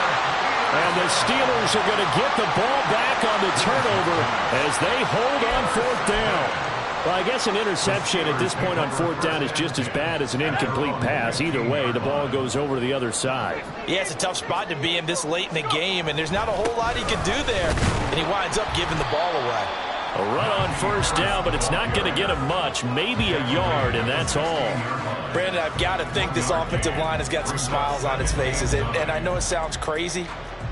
And the Steelers are going to get the ball back on the turnover as they hold on 4th down. Well, I guess an interception at this point on 4th down is just as bad as an incomplete pass. Either way, the ball goes over to the other side. Yeah, it's a tough spot to be in this late in the game, and there's not a whole lot he can do there. And he winds up giving the ball away. A run on first down, but it's not going to get him much. Maybe a yard, and that's all. Brandon, I've got to think this offensive line has got some smiles on its faces. And I know it sounds crazy,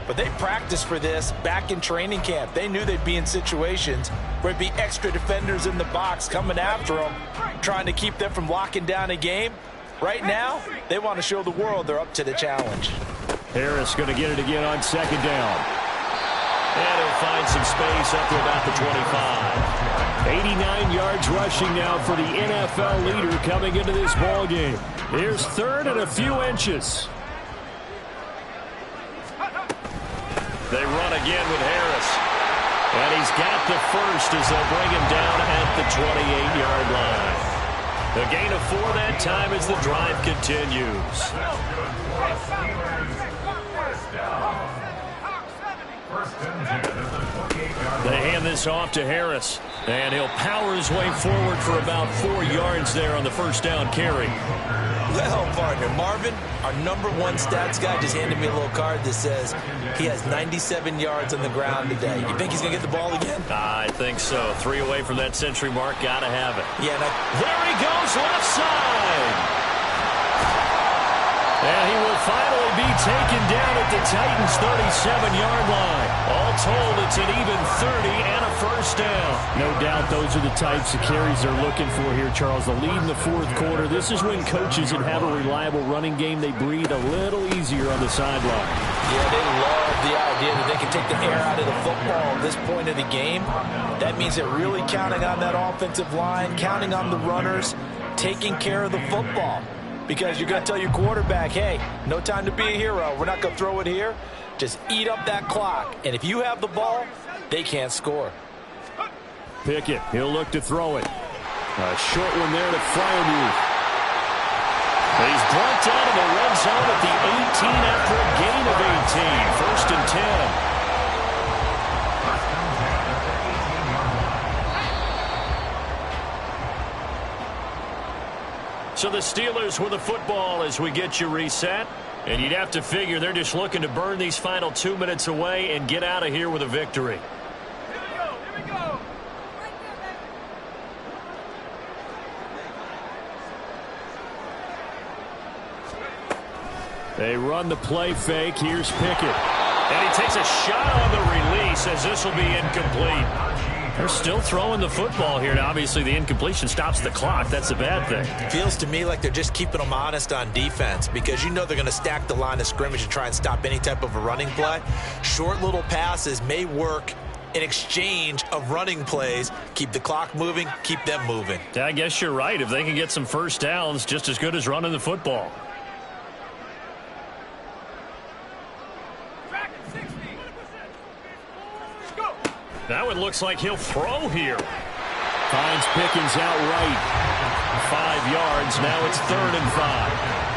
but they practiced for this back in training camp. They knew they'd be in situations where it'd be extra defenders in the box coming after them, trying to keep them from locking down a game. Right now, they want to show the world they're up to the challenge. Harris going to get it again on 2nd down. And he'll find some space up to about the 25. 89 yards rushing now for the NFL leader coming into this ball game. Here's 3rd and a few inches. They run again with Harris. And he's got the first as they'll bring him down at the 28-yard line. The gain of 4 that time as the drive continues. They hand this off to Harris. And he'll power his way forward for about 4 yards there on the first down carry. Well, partner, Marvin, our #1 stats guy, just handed me a little card that says he has 97 yards on the ground today. You think he's going to get the ball again? I think so. 3 away from that century mark. Got to have it. Yeah. There he goes, left side. And he will finally be taken down at the Titans' 37-yard line. All told, it's an even 30 and a first down. No doubt those are the types of carries they're looking for here, Charles. The lead in the 4th quarter. This is when coaches that have a reliable running game, they breathe a little easier on the sideline. Yeah, they love the idea that they can take the air out of the football at this point of the game. That means they're really counting on that offensive line, counting on the runners, taking care of the football. Because you're going to tell your quarterback, hey, no time to be a hero. We're not going to throw it here. Just eat up that clock. And if you have the ball, they can't score. Pickett, he'll look to throw it. A short one there to Freiermuth. He's brought down to the red zone at the 18 after a gain of 18. First and 10. So the Steelers with the football as we get you reset. And you'd have to figure they're just looking to burn these final 2 minutes away and get out of here with a victory. Here we go. They run the play fake. Here's Pickett. And he takes a shot on the release as this will be incomplete. They're still throwing the football here. Now, obviously, the incompletion stops the clock. That's a bad thing. Feels to me like they're just keeping them honest on defense because you know they're going to stack the line of scrimmage and try and stop any type of a running play. Short little passes may work in exchange of running plays. Keep the clock moving, keep them moving. Yeah, I guess you're right. If they can get some first downs, just as good as running the football. That one looks like he'll throw here. Finds Pickens out right. 5 yards. Now it's 3rd and 5.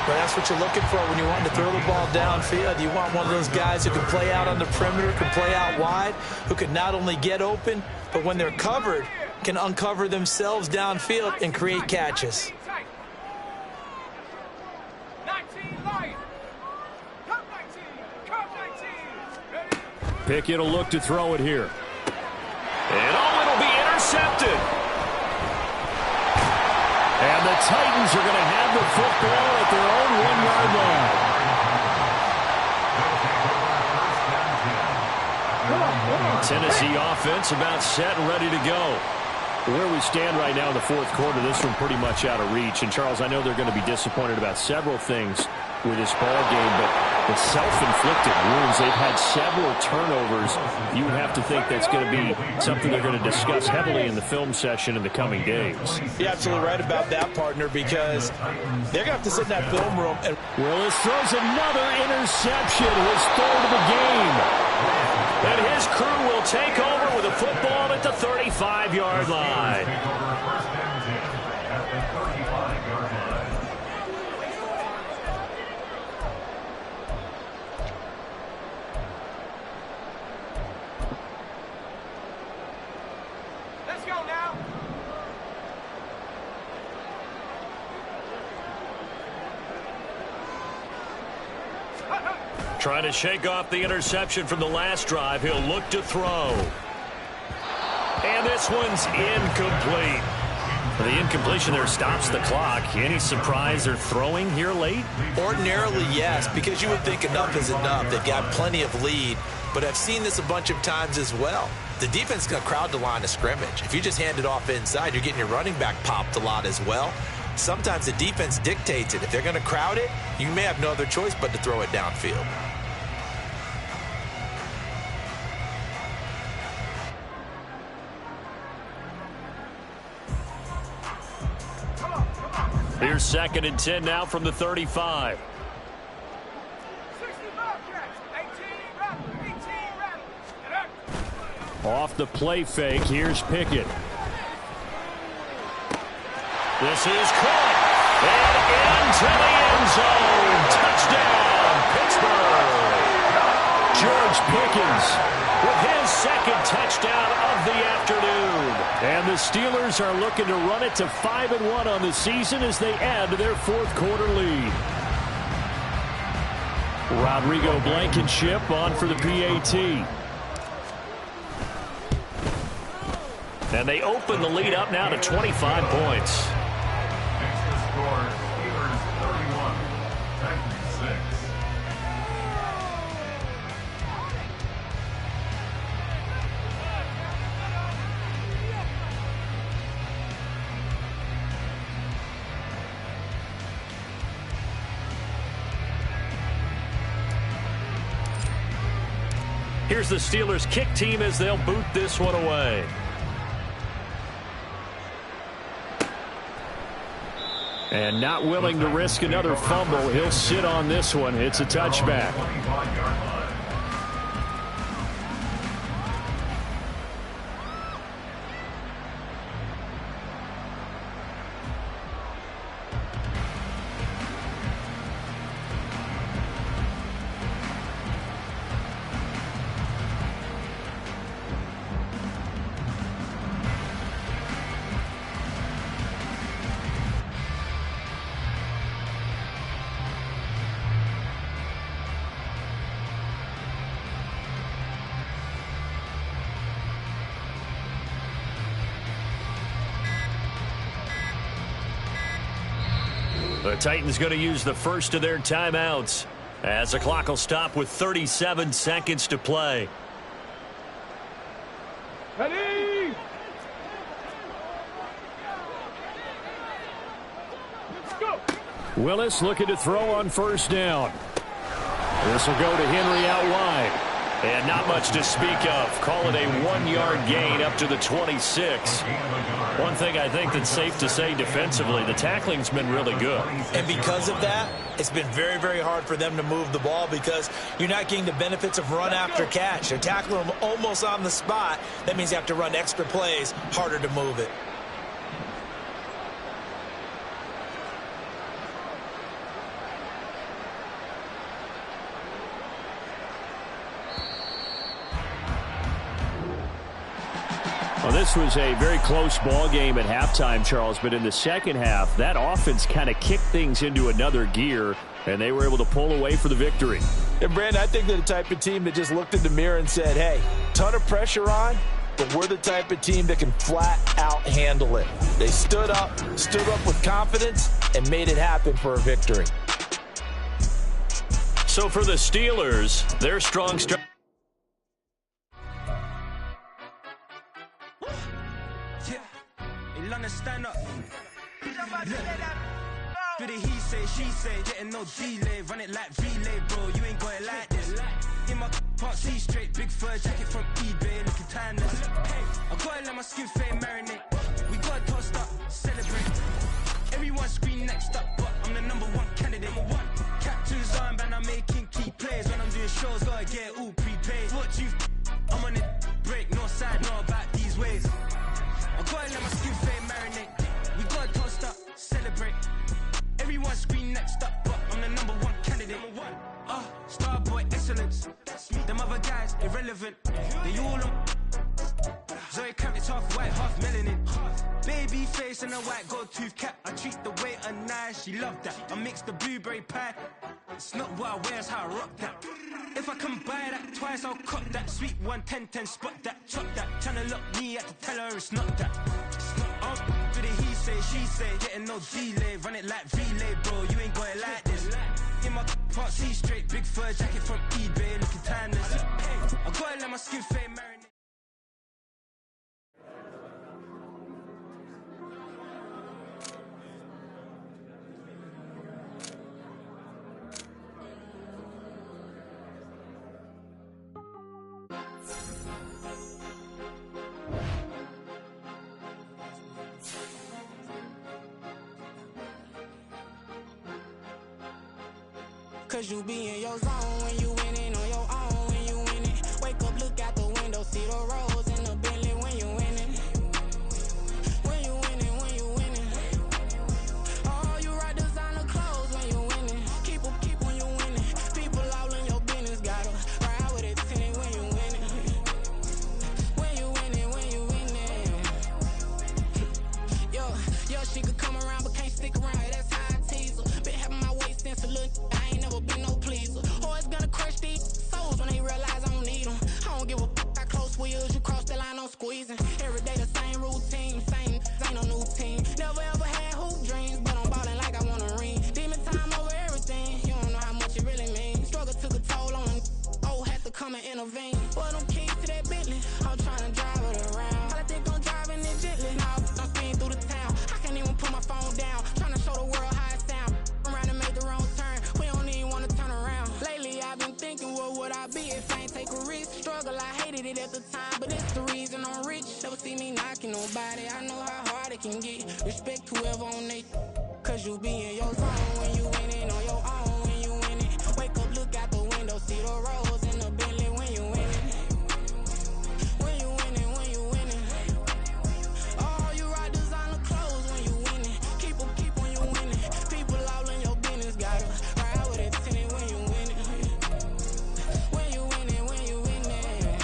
But that's what you're looking for when you want to throw the ball downfield. You want one of those guys who can play out on the perimeter, can play out wide, who can not only get open, but when they're covered, can uncover themselves downfield and create catches. Pickett will look to throw it here. And it'll be intercepted. And the Titans are going to have the football at their own 1-yard line. Tennessee offense about set and ready to go. Where we stand right now in the 4th quarter, this one pretty much out of reach. And, Charles, I know they're going to be disappointed about several things with this ball game, but the self-inflicted wounds, they've had several turnovers. You would have to think that's going to be something they're going to discuss heavily in the film session in the coming days. You're absolutely right about that, partner, because they're going to have to sit in that film room. And Willis throws another interception, his 3rd of the game. And his crew will take over with a football at the 35-yard line. Let's go now. Trying to shake off the interception from the last drive. He'll look to throw. And this one's incomplete. The incompletion there stops the clock. Any surprise they're throwing here late? Ordinarily, yes, because you would think enough is enough. They've got plenty of lead, but I've seen this a bunch of times as well. The defense is going to crowd the line of scrimmage. If you just hand it off inside, you're getting your running back popped a lot as well. Sometimes the defense dictates it. If they're going to crowd it, you may have no other choice but to throw it downfield. Here's 2nd and 10 now from the 35. 65 catch. 18 Off the play fake, here's Pickett. This is caught. And into the end zone. Touchdown, Pittsburgh. George Pickens with his 2nd touchdown of the afternoon. And the Steelers are looking to run it to 5-1 on the season as they add to their 4th quarter lead. Rodrigo Blankenship on for the PAT. And they open the lead up now to 25 points. Here's the Steelers kick team as they'll boot this one away. And not willing to risk another fumble, he'll sit on this one. It's a touchback. The Titans going to use the first of their timeouts as the clock will stop with 37 seconds to play. Ready? Let's go. Willis looking to throw on first down. This will go to Henry out wide. And not much to speak of. Call it a 1-yard gain up to the 26. One thing I think that's safe to say defensively, the tackling's been really good. And because of that, it's been very, very hard for them to move the ball because you're not getting the benefits of run after catch. They're tackling them almost on the spot. That means you have to run extra plays, harder to move it. Well, this was a very close ball game at halftime, Charles, but in the second half, that offense kind of kicked things into another gear, and they were able to pull away for the victory. And, Brandon, I think they're the type of team that just looked in the mirror and said, hey, ton of pressure on, but we're the type of team that can flat out handle it. They stood up with confidence, and made it happen for a victory. So for the Steelers, their strong start. Stand up. Do the he say, she say, getting no delay, run it like relay, bro. You ain't got it like this. In my part C straight, big fur jacket from eBay, looking timeless. I gotta let my skin fade marinate. We gotta toast up, celebrate. Everyone scream next up, but I'm the #1 candidate. Captain's armband, I'm making key plays. When I'm doing shows, gotta get it all prepaid. What you? I'm on it, break, no side, no about these ways. I gotta let my skin fade marinate. We gotta toast up, celebrate. Everyone scream next up, but I'm the #1 candidate. Starboy excellence. Them other guys irrelevant. They all on. Zoe Kravitz half white, half melanin. Baby face and a white gold tooth cap. I treat the waiter nice, she love that. I mix the blueberry pie. It's not what I wear, it's how I rock that. If I can buy that twice, I'll cut that. Sweet 110, spot that, chop that. Tryna look me at to tell her it's not that. Do the he say, she say, getting no delay, run it like relay, bro. You ain't got it like this. In my part C straight, big fur jacket from eBay, looking timeless. I gotta let my skin fade marinate. Cause you be in your zone when you winning on your own when you winning. Wake up, look out the window, see the rose in the Bentley when you winning. When you winning, when you winning. Oh, you rock designer clothes when you winning. Keep when you winning. People all in your business, gotta ride with it tinted when you winning. When you winning, when you winning. Yo, she could come around but can't stick around. That's how I tease her. Been having my waist since a look. Been no pleaser. Always gonna crush these souls when they realize I don't need them. I don't give a fuck how close we is. You cross the line, I'm squeezing. Every day the same routine, same, ain't no new team. Never ever had hoop dreams, but I'm ballin' like I wanna ring. Demon time over everything. You don't know how much it really means. Struggle took a toll on them. Oh, had to come and intervene. Boy, them keys to that Bentley. I'm trying to drive it around. I think I'm driving it gently. Now I'm speeding through the town. I can't even put my phone down. Trying to show the world how it sound. Around and make the wrong turn. We don't even wanna turn around. Lately I've been thinking, what would I be if I ain't take a risk? Struggle asking nobody. I know how hard it can get. Respect whoever on they, cause you be in your zone when you winning on your own. When you winning, wake up, look out the window, see the rose in the Bentley when you winning. When you winning, when you winning. Oh, you rock designer clothes when you winning. Keep when you winning. People all in your business, gotta ride with it tinted when you winning. When you winning, when you winning.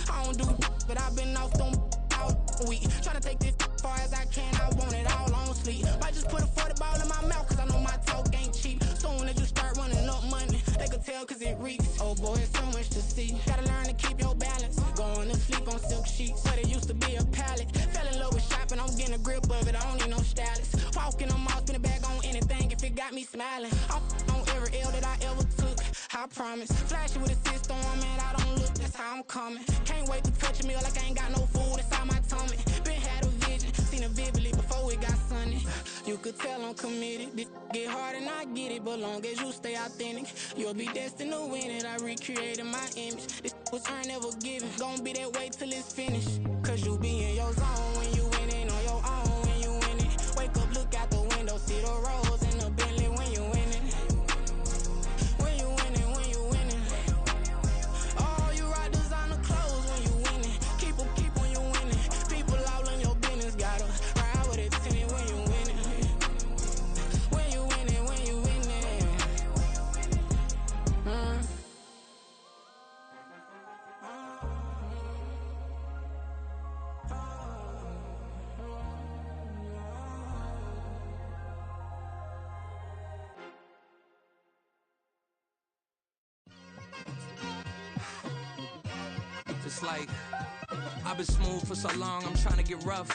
I don't do, but I've been off them all week. Tryna take this far as I can, I want it all on sleep. Might just put a 40 ball in my mouth, cause I know my talk ain't cheap. Soon as you start running up money, they can tell cause it reeks. Oh boy, it's so much to see. Gotta learn to keep your balance. Going to sleep on silk sheets, but it used to be a pallet. Fell in love with shopping, I'm getting a grip of it, I don't need no stylist. Walking them all, spin a bag on anything if it got me smiling. I'm on every L that I ever took, I promise. Flashy with a system on, man, I don't look, that's how I'm coming. Can't wait to touch a meal like I ain't got no food inside my tummy. Been had a vision, seen it vividly before it got sunny. You could tell I'm committed. This get hard and I get it, but long as you stay authentic, you'll be destined to win it. I recreated my image. This was earned, never given. Gonna be that way till it's finished. Cause you be in your zone when you winning on your own. When you winning, wake up, look out the window, see the rose in the Bentley when you winning. When you winning, when you winning. Oh, you rock designer clothes when you winning. Keep when you winning. People all in your business, gotta ride with it tinted when you winning. When you winning, when you winning. It's like I've been smooth for so long, I'm trying to get rough.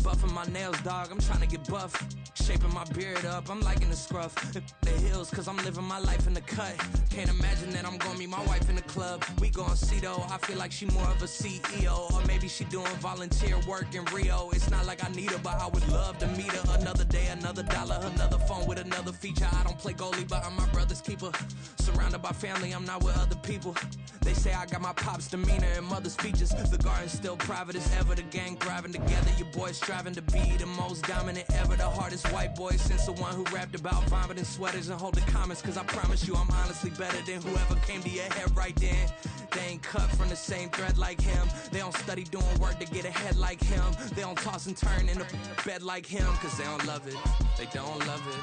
Buffing my nails, dog, I'm trying to get buff. Shaping my beard up, I'm liking the scruff. The hills, cause I'm living my life in the cut. Can't imagine that I'm gonna meet my wife in the club. We gon' see though, I feel like she more of a CEO. Or maybe she doing volunteer work in Rio. It's not like I need her, but I would love to meet her. Another day, another dollar, another phone with another feature. I don't play goalie, but I'm my brother's keeper. Surrounded by family, I'm not with other people. They say I got my pop's demeanor and mother's features. The garden's still private as ever, the gang thriving together. Your boys striving to be the most dominant ever. The hardest white boy since the one who rapped about vomiting sweaters and hold the comments. Cause I promise you I'm honestly better than whoever came to your head right then. They ain't cut from the same thread like him. They don't study doing work to get ahead like him. They don't toss and turn in the bed like him. Cause they don't love it, they don't love it.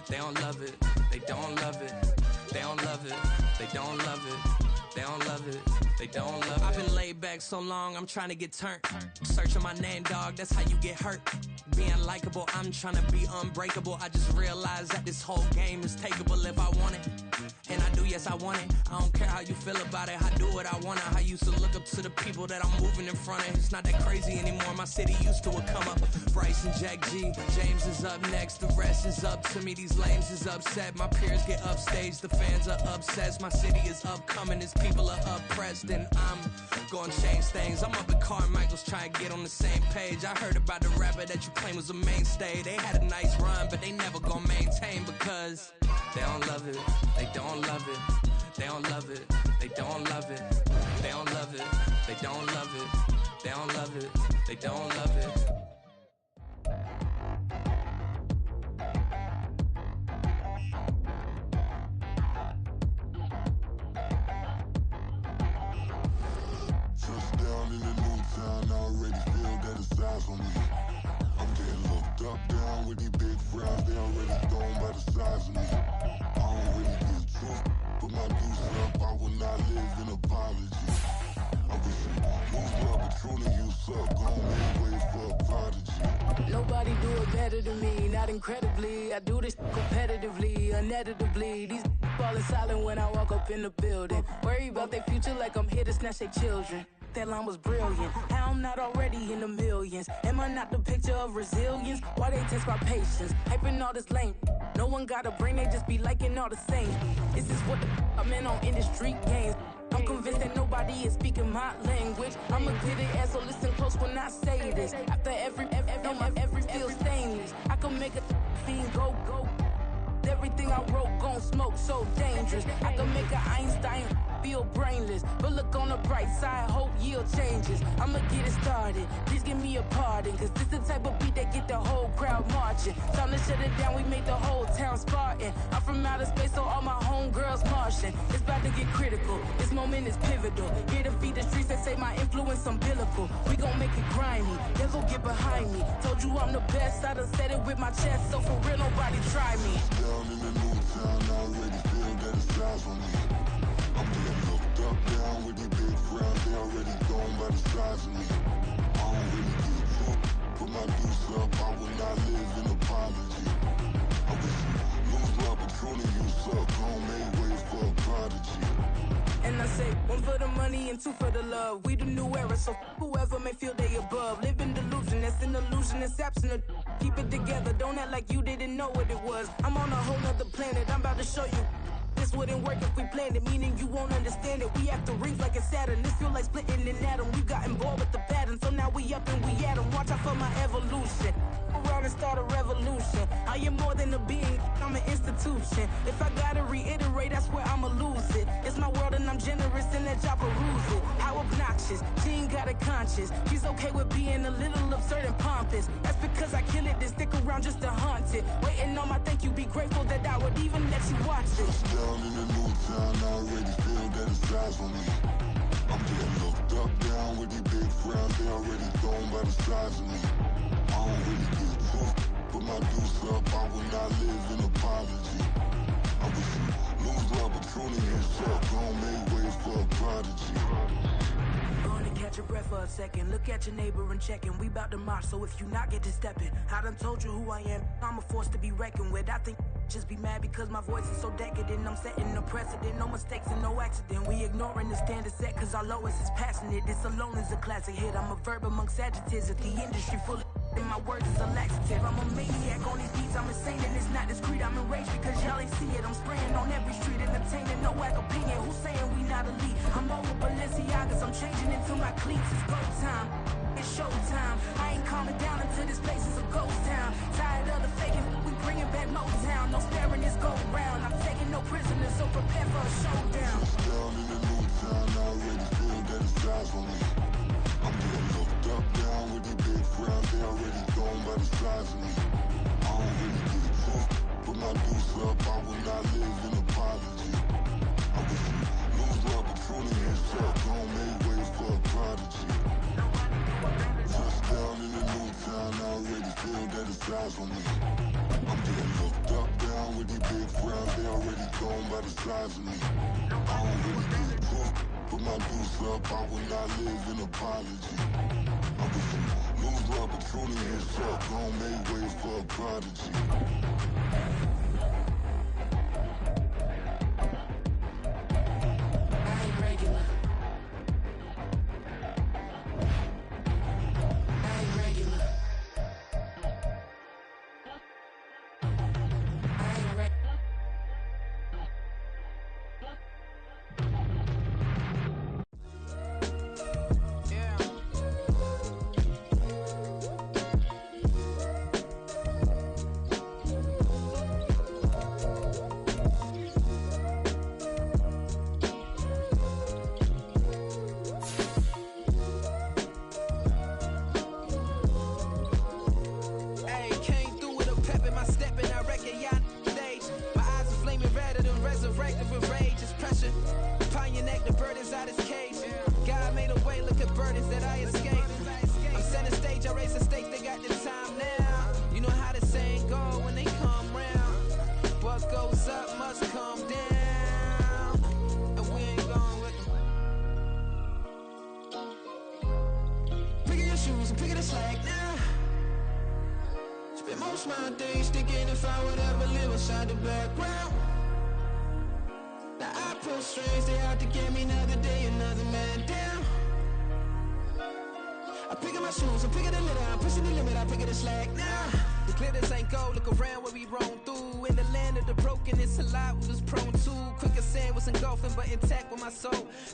They don't love it, they don't love it. They don't love it, they don't love it. They don't love it, they don't love it. I've been laid back so long, I'm trying to get turned. Searching my name, dog, that's how you get hurt. Being likable, I'm trying to be unbreakable. I just realized that this whole game is takeable if I want it. And I do, yes, I want it. I don't care how you feel about it, I do what I want it. I used to look up to the people that I'm moving in front of. It's not that crazy anymore, my city used to a come up. Bryce and Jack G, James is up next, the rest is up to me. These lames is upset, my peers get upstage, the fans are obsessed. My city is upcoming, its people are oppressed, and I'm gonna change things. I'm up at Carmichael's trying to get on the same page. I heard about the rapper that you claim was a mainstay. They had a nice run, but they never gonna maintain because they don't love it, they don't love it, they don't love it, they don't love it, they don't love it, they don't love it, they don't love it, they don't love it. Touchdown in the new town, I already feel that it's eyes on me. I'm getting looked up, down with these big frowns, they already thrown by the size of me. I don't really get truth, but my deuce up, I will not live in apology. I wish you lose love, but truly you suck, go on way for a prodigy. Nobody do it better than me, not incredibly. I do this competitively, uneditably. These falling silent when I walk up in the building. Worry about their future like I'm here to snatch their children. That line was brilliant. How I'm not already in the millions? Am I not the picture of resilience? Why they test my patience? Hyping all this lame. No one got a brain, they just be liking all the same. This is what I'm in on industry games. I'm convinced that nobody is speaking my language. I'ma get it as so listen close when I say this. After every feel stainless. I can make a scene go. Everything I wrote gon' smoke so dangerous. I can make an Einstein feel brainless. But look on the bright side, hope yield changes. I'ma get it started, please give me a pardon. Cause this the type of beat that get the whole crowd marching. Time to shut it down, we make the whole town Spartan. I'm from outer space, so all my homegirls Martian. It's about to get critical, this moment is pivotal. Here to feed the streets that say my influence umbilical. We gon' make it grimy, then go get behind me. Told you I'm the best, I done said it with my chest. So for real, nobody try me. Down in the new town, I already feel that it's eyes on me. I'm getting looked up, down with the big crowd. They already gone by the size of me. I don't really get drunk, put my deuce up. I will not live in apology. I wish you lose the opportunity, you suck. Home made way for a prodigy. And I say, one for the money and two for the love. We the new era, so whoever may feel they above. Live in delusion, that's an illusion, that's absent of. Keep it together, don't act like you didn't know what it was. I'm on a whole nother planet, I'm about to show you. This wouldn't work if we planned it, meaning you won't understand it. We have to rings like a Saturn, this feel like splitting an atom. We got involved with the pattern, so now we up and we at 'em. Watch out for my evolution. Around and start a revolution. I am more than a being, I'm an institution. If I gotta reiterate, that's where I'ma lose it. It's my world and I'm generous and let y'all peruse it. How obnoxious, she ain't got a conscience. She's okay with being a little absurd and pompous. That's because I kill it, then stick around just to haunt it. Waiting on my thank you, be grateful that I would even let you watch it. Down in the new town, I already feel that it's eyes on me. I'm getting looked up, down with the big crowd. They already gone by the size of me. I don't really get drunk, put my deuce up. I will not live in apology. I wish you lose the opportunity, you suck. Home made way for a prodigy. Gonna catch your breath for a second. Look at your neighbor and check in. We bout to march, so if you not get to stepping. I done told you who I am. I'm a force to be reckoned with. I think just be mad because my voice is so decadent. I'm setting a precedent, no mistakes and no accident. We ignoring the standard set cause our lowest is passionate. This alone is a classic hit. I'm a verb amongst adjectives. If the industry full of and my words is a laxative. I'm a maniac on these beats, I'm insane and it's not discreet. I'm enraged because y'all ain't see it. I'm spraying on every street, entertaining, no whack opinion. Who's saying we not elite? I'm over Balenciagas, I'm changing into my cleats. It's go time, it's showtime. I ain't calming down until this place is a ghost town. Tired of the faking, we bringing back Motown. No sparing this go round. I'm taking no prisoners, so prepare for a showdown. Down in the new town, I already feel that it's eyes on me. I'm getting looked up, down with the big crowd. They already gone by the size of me. I don't really get drunk, put my deuce up. I will not live in apology. I wish you lose the opportunity, you suck. Home made way for a prodigy. Just down in the new town, I already feel that it's eyes on me. I'm getting looked up, down with the big crowd. They already gone by the size of me. I don't really get drunk, put my deuce up. I will not live in apology. I wish you lose the opportunity, you suck. Home made way for a prodigy. I ain't regular. I ain't regular. I ain't regular.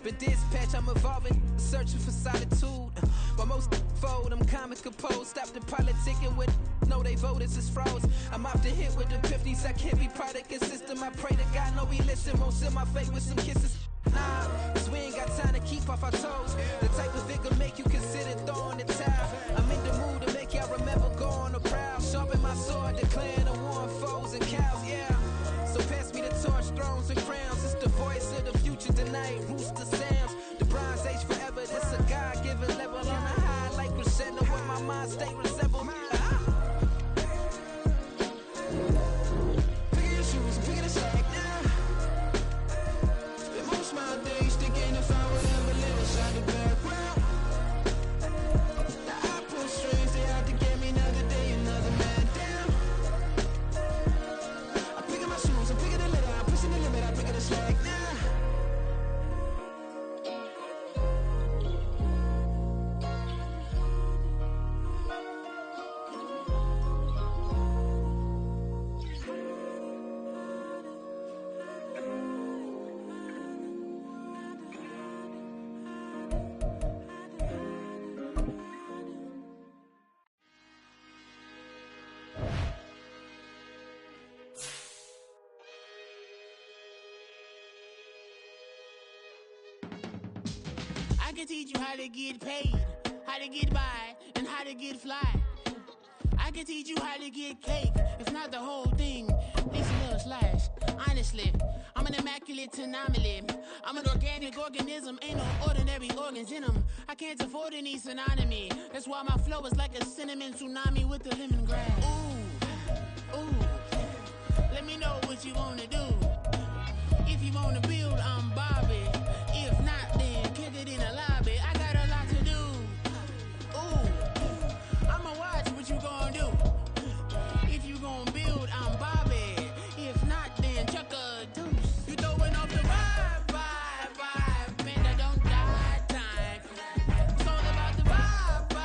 Been dispatched, I'm evolving, searching for solitude. While most fold, I'm comic composed. Stop the politicking with no, they voters is frauds. I'm off the hit with the 50s, I can't be product and system. I pray to God, no, we listen. Won't send my fate with some kisses. Nah, cause we ain't got time to keep off our toes. The type of figure make you consider throwing the towel. I'm in the mood to make y'all remember going to proud. Sharpen my sword, declaring the war on foes and cows, yeah. So pass me the torch, thrones and crowns. It's the voice of the future tonight, rooster sounds. The Bronze Age forever, this a God-given level. On a high like crescendo where my mind stay resemble. Pick your shoes, pick the slack now. Spend most my days thinking if I would ever live inside the background. Now I pull strings, they out to get me another day, another man down. I'm picking my shoes, I'm picking the litter, I'm pushing the limit, I'm picking the slack now. I can teach you how to get paid, how to get by, and how to get fly. I can teach you how to get cake, if not the whole thing, at least a little slice. Honestly, I'm an immaculate anomaly. I'm an organic organism, ain't no ordinary organs in them. I can't afford any synonymy. That's why my flow is like a cinnamon tsunami with the lemongrass. Ooh, ooh, let me know what you wanna do. If you wanna build, I'm Bobby. If not, then kick it in the lobby. I got a lot to do. Ooh, I'ma watch what you gon' do. If you gon' build, I'm Bobby. If not, then chuck a deuce. You throwing off the vibe, man, I don't die time. It's all about the vibe,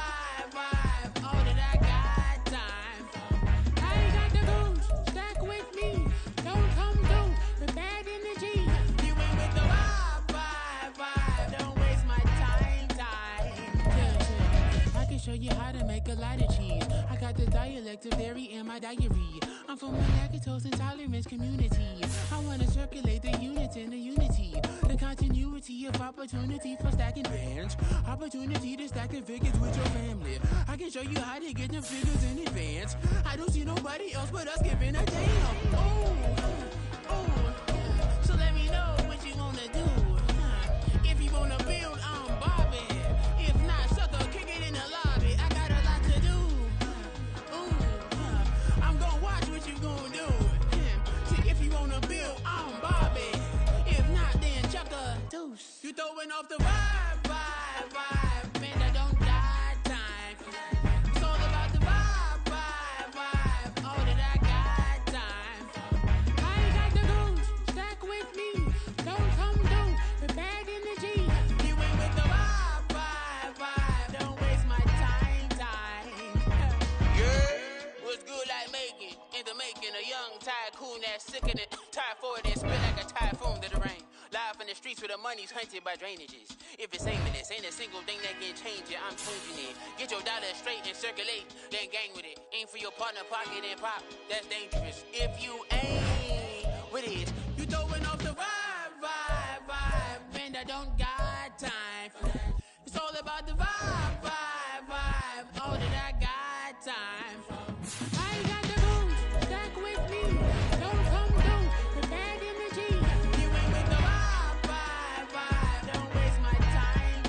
all that I got time. I ain't got the goose, stack with me. Don't come through with bad energy. You ain't with the vibe, don't waste my time. Yeah. I can show you how to make a lot of cheese. I got the dialect of dairy in my diary. I'm from a lactose intolerance community. I wanna circulate the units in the unity. The continuity of opportunity for stacking bands. Opportunity to stack the figures with your family. I can show you how to get the figures in advance. I don't see nobody else but us giving a damn. Ooh, so let me know what you wanna do. If you wanna build, I'm Bobby. If not, sucker, kick it in the lobby. I got a lot to do. Ooh, I'm gonna watch what you gonna do. See, if you wanna build, I'm Bobby. If not, then chuck a deuce. You throwing off the vibe, man, I don't die time. It's all about the vibe, all that I got time. I ain't got the goose, stack with me. Don't come through with bad energy. You ain't with the vibe, don't waste my time. Yeah, what's good like making? In the making, a young tycoon that's sick in it. Tired for it and spit like a typhoon to the rain. Live in the streets where the money's hunted by drainages. If it's aimless, ain't a single thing that can change it. I'm changing it. Get your dollar straight and circulate, then gang with it. Aim for your partner, pocket and pop. That's dangerous. If you ain't with it, you throwing off the vibe, man, I don't got time for that. It's all about the vibe, all that I got time for. I ain't got the goose, stack with me. Don't come through with bad energy. You ain't with the vibe, don't waste my time.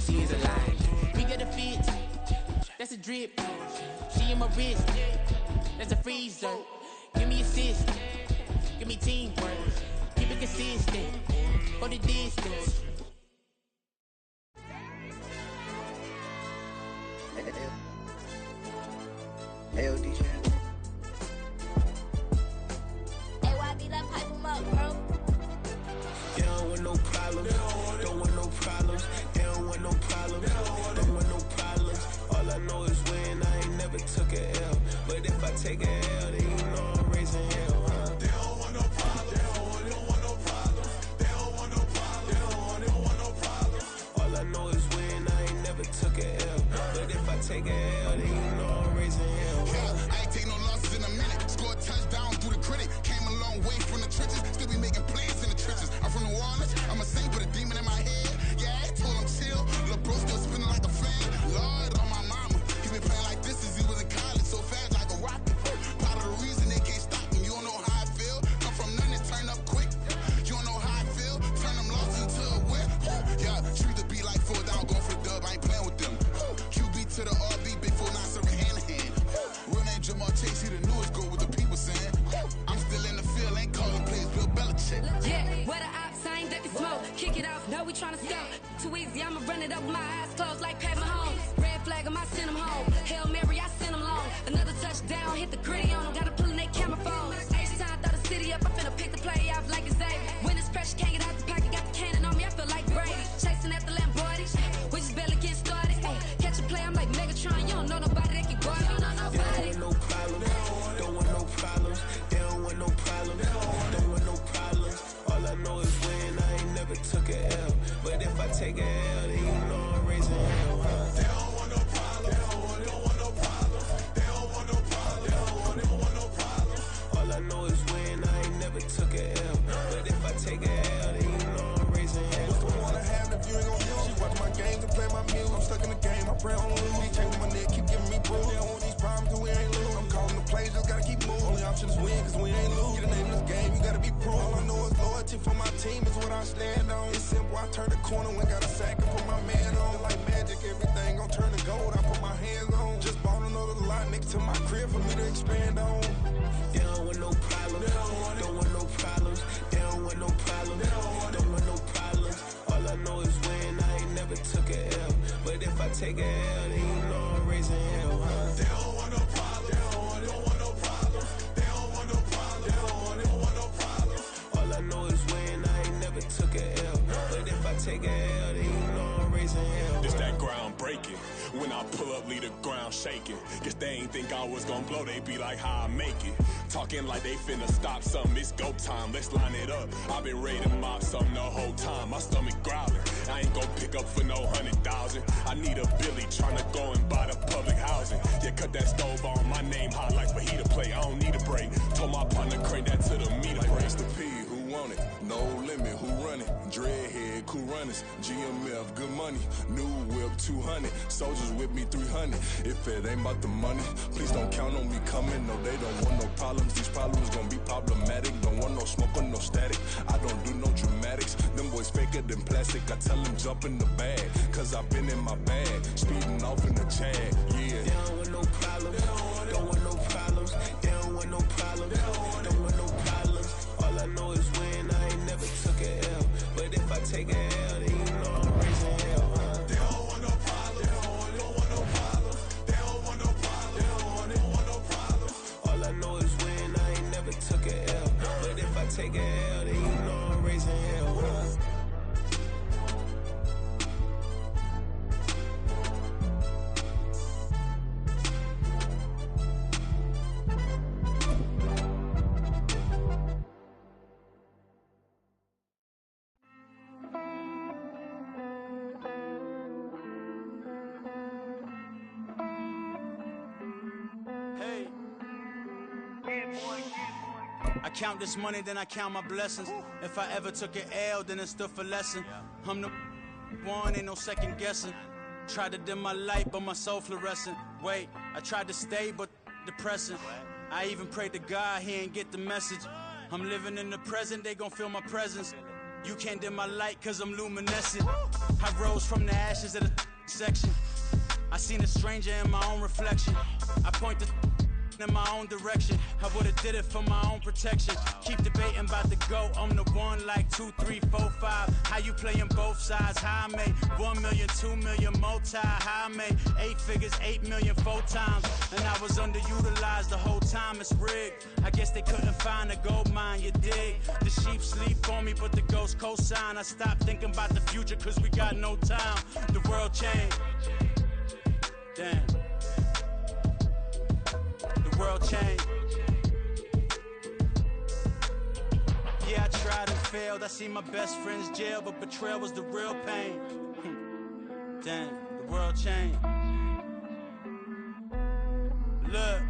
she's alive. We get a fit, that's a drip. She in my wrist, that's a freezer. Give me assist, give me teamwork. Keep it consistent, for the distance. Hey, DJ. Hey, YB, that pipe him up, bro. They don't want no problems. Don't want no problems. They don't want no problems. Don't want no problems. All I know is win. I ain't never took a L. But if I take a L, then you know I'm raising hell, huh? They don't want no problems. They don't want no problems. They don't want no problems. They don't want no problems. All I know is win. I ain't never took a L. But if I take a L, then you know I'm raising hell, huh? Yeah, I ain't take no losses in a minute. Scored a touchdown through the critic. Came a long way from the trenches. Still be making plays in the trenches. I'm from New Orleans. I'm a saint with a demon in my head. Yeah, I told him chill. Lil' bro still spinning like a fan. Lord on my mama. He been playing like this since he was in college. So fast like a rocket. Part of the reason they can't stop me. You don't know how I feel. Come from nothing and turn up quick. You don't know how I feel. Turn them losses into a whip. Yeah, treat the beat like 4 down. Going for the dub. I ain't playing with them. QB to the RB. Big 4-9 serving hand to hand. Real name Jamal Chase. He the newest goal with the people saying. I'm still in the field. Ain't calling plays. Bill Belichick. Yeah, where the ops, I ain't ducking smoke. Kick it off, no, we tryna scout. Too easy, I'ma run it up with my eyes closed like Pat Mahomes. Red flag him, I send him home. Hail Mary, I send him long. Another touchdown, hit the gritty on him. Gotta pull in they camera phones. H-time, throw the city up. I'm finna pick the play off like it's Xavier. When it's pressure, can't get out the pocket. Got the cannon on me, I feel like Brady. Chasing at the Lamborghini. We just barely get started. Ay, catch a play, I'm like Megatron. You don't know nobody that can guard it. You don't know nobody. No problems. Don't want no problems. They don't want no problems. Don't want no problems. All I know is win. I ain't never took a L. But if I take a L, then you know I'm raising hell, huh? They don't want no problems. They don't want no problems. They don't want no problems. They don't want no problems. All I know is win. I ain't never took a L. But if I take a L, then you know I'm raising hell. What's the point of having if you ain't gon' use? She watch my games and play my music. I'm stuck in the game. I pray on lose. He chain with my neck, keep giving me bruise. They don't want these problems 'cause we ain't lose. I'm calling the plays, just gotta keep moving. Only option is win 'cause we ain't lose. Get a name in this game, you gotta be proof. All I know is loyalty for my team is what I stand on. It's simple, I turn the corner when got a sack and put my man on. Like magic, everything gon' turn to gold. I put my hands on. Just bought another lot next to my crib for me to expand on. They don't want no problems. Don't want no problems. They don't want no problems. Don't want no problems. All I know is win. I ain't never took a L. But if I take a L, then you know I'm raising hell, huh? They don't want no problems. They don't want no problems. They don't want no problems. They don't want no problems. All I know is win. I ain't never took a L. But if I take a L, then you know I'm raising hell. It's that ground breaking. When I pull up, leave the ground shaking. Guess they ain't think I was gonna blow, they be like, how I make it. Talking like they finna stop something, it's go time, let's line it up. I've been ready to mob something the whole time, my stomach growling. I ain't gon' pick up for no 100,000. I need a Billy tryna go and buy the public housing. Yeah, cut that stove on, my name hot like fajita plate. I don't need a break. Told my partner crank that to the meter break. Race the P, who want it? No limit, who run it? Dreadhead, cool runners, GMF, good money. New whip, 200. Soldiers with me, 300. If it ain't about the money, please don't count on me coming. No, they don't want no problems. These problems gon' be problematic. Don't want no smoke or no static. I don't do no dramatics. Them boys faker than plastic. I tell them jump in the bag, 'cause I've been in my bag. Speeding off in the Jag, yeah. They don't want no problems. Don't want no problems. They don't want no problems. Don't want no problems. All I know is win. I ain't never took a L. But if I take a L, then you know I'm raising hell, huh? They don't want no problems. They don't want no problems. They don't want no problems. They don't want no problems. All I know is win. I ain't never took a L. But if I take a L, then you know I'm raising hell, huh? I count this money, then I count my blessings. If I ever took an L, then it stood for lesson. I'm the one, ain't no second guessing. Tried to dim my light, but my soul fluorescent. Wait, I tried to stay, but depressing. I even prayed to God, he ain't get the message. I'm living in the present, they gon' feel my presence. You can't dim my light cause I'm luminescent. I rose from the ashes of the section. I seen a stranger in my own reflection. I point the in my own direction. I would've did it for my own protection. Keep debating about the GOAT. I'm the one like 2, 3, 4, 5. How you playing both sides? How I made 1 million, 2 million, multi. How I made 8 figures, 8 million, 4 times. And I was underutilized the whole time. It's rigged. I guess they couldn't find a gold mine, you dig? The sheep sleep on me, but the ghost cosign. I stopped thinking about the future cause we got no time. The world changed. Damn. The world changed. Yeah, I tried and failed. I see my best friends jail, but betrayal was the real pain. Damn, the world changed. Look,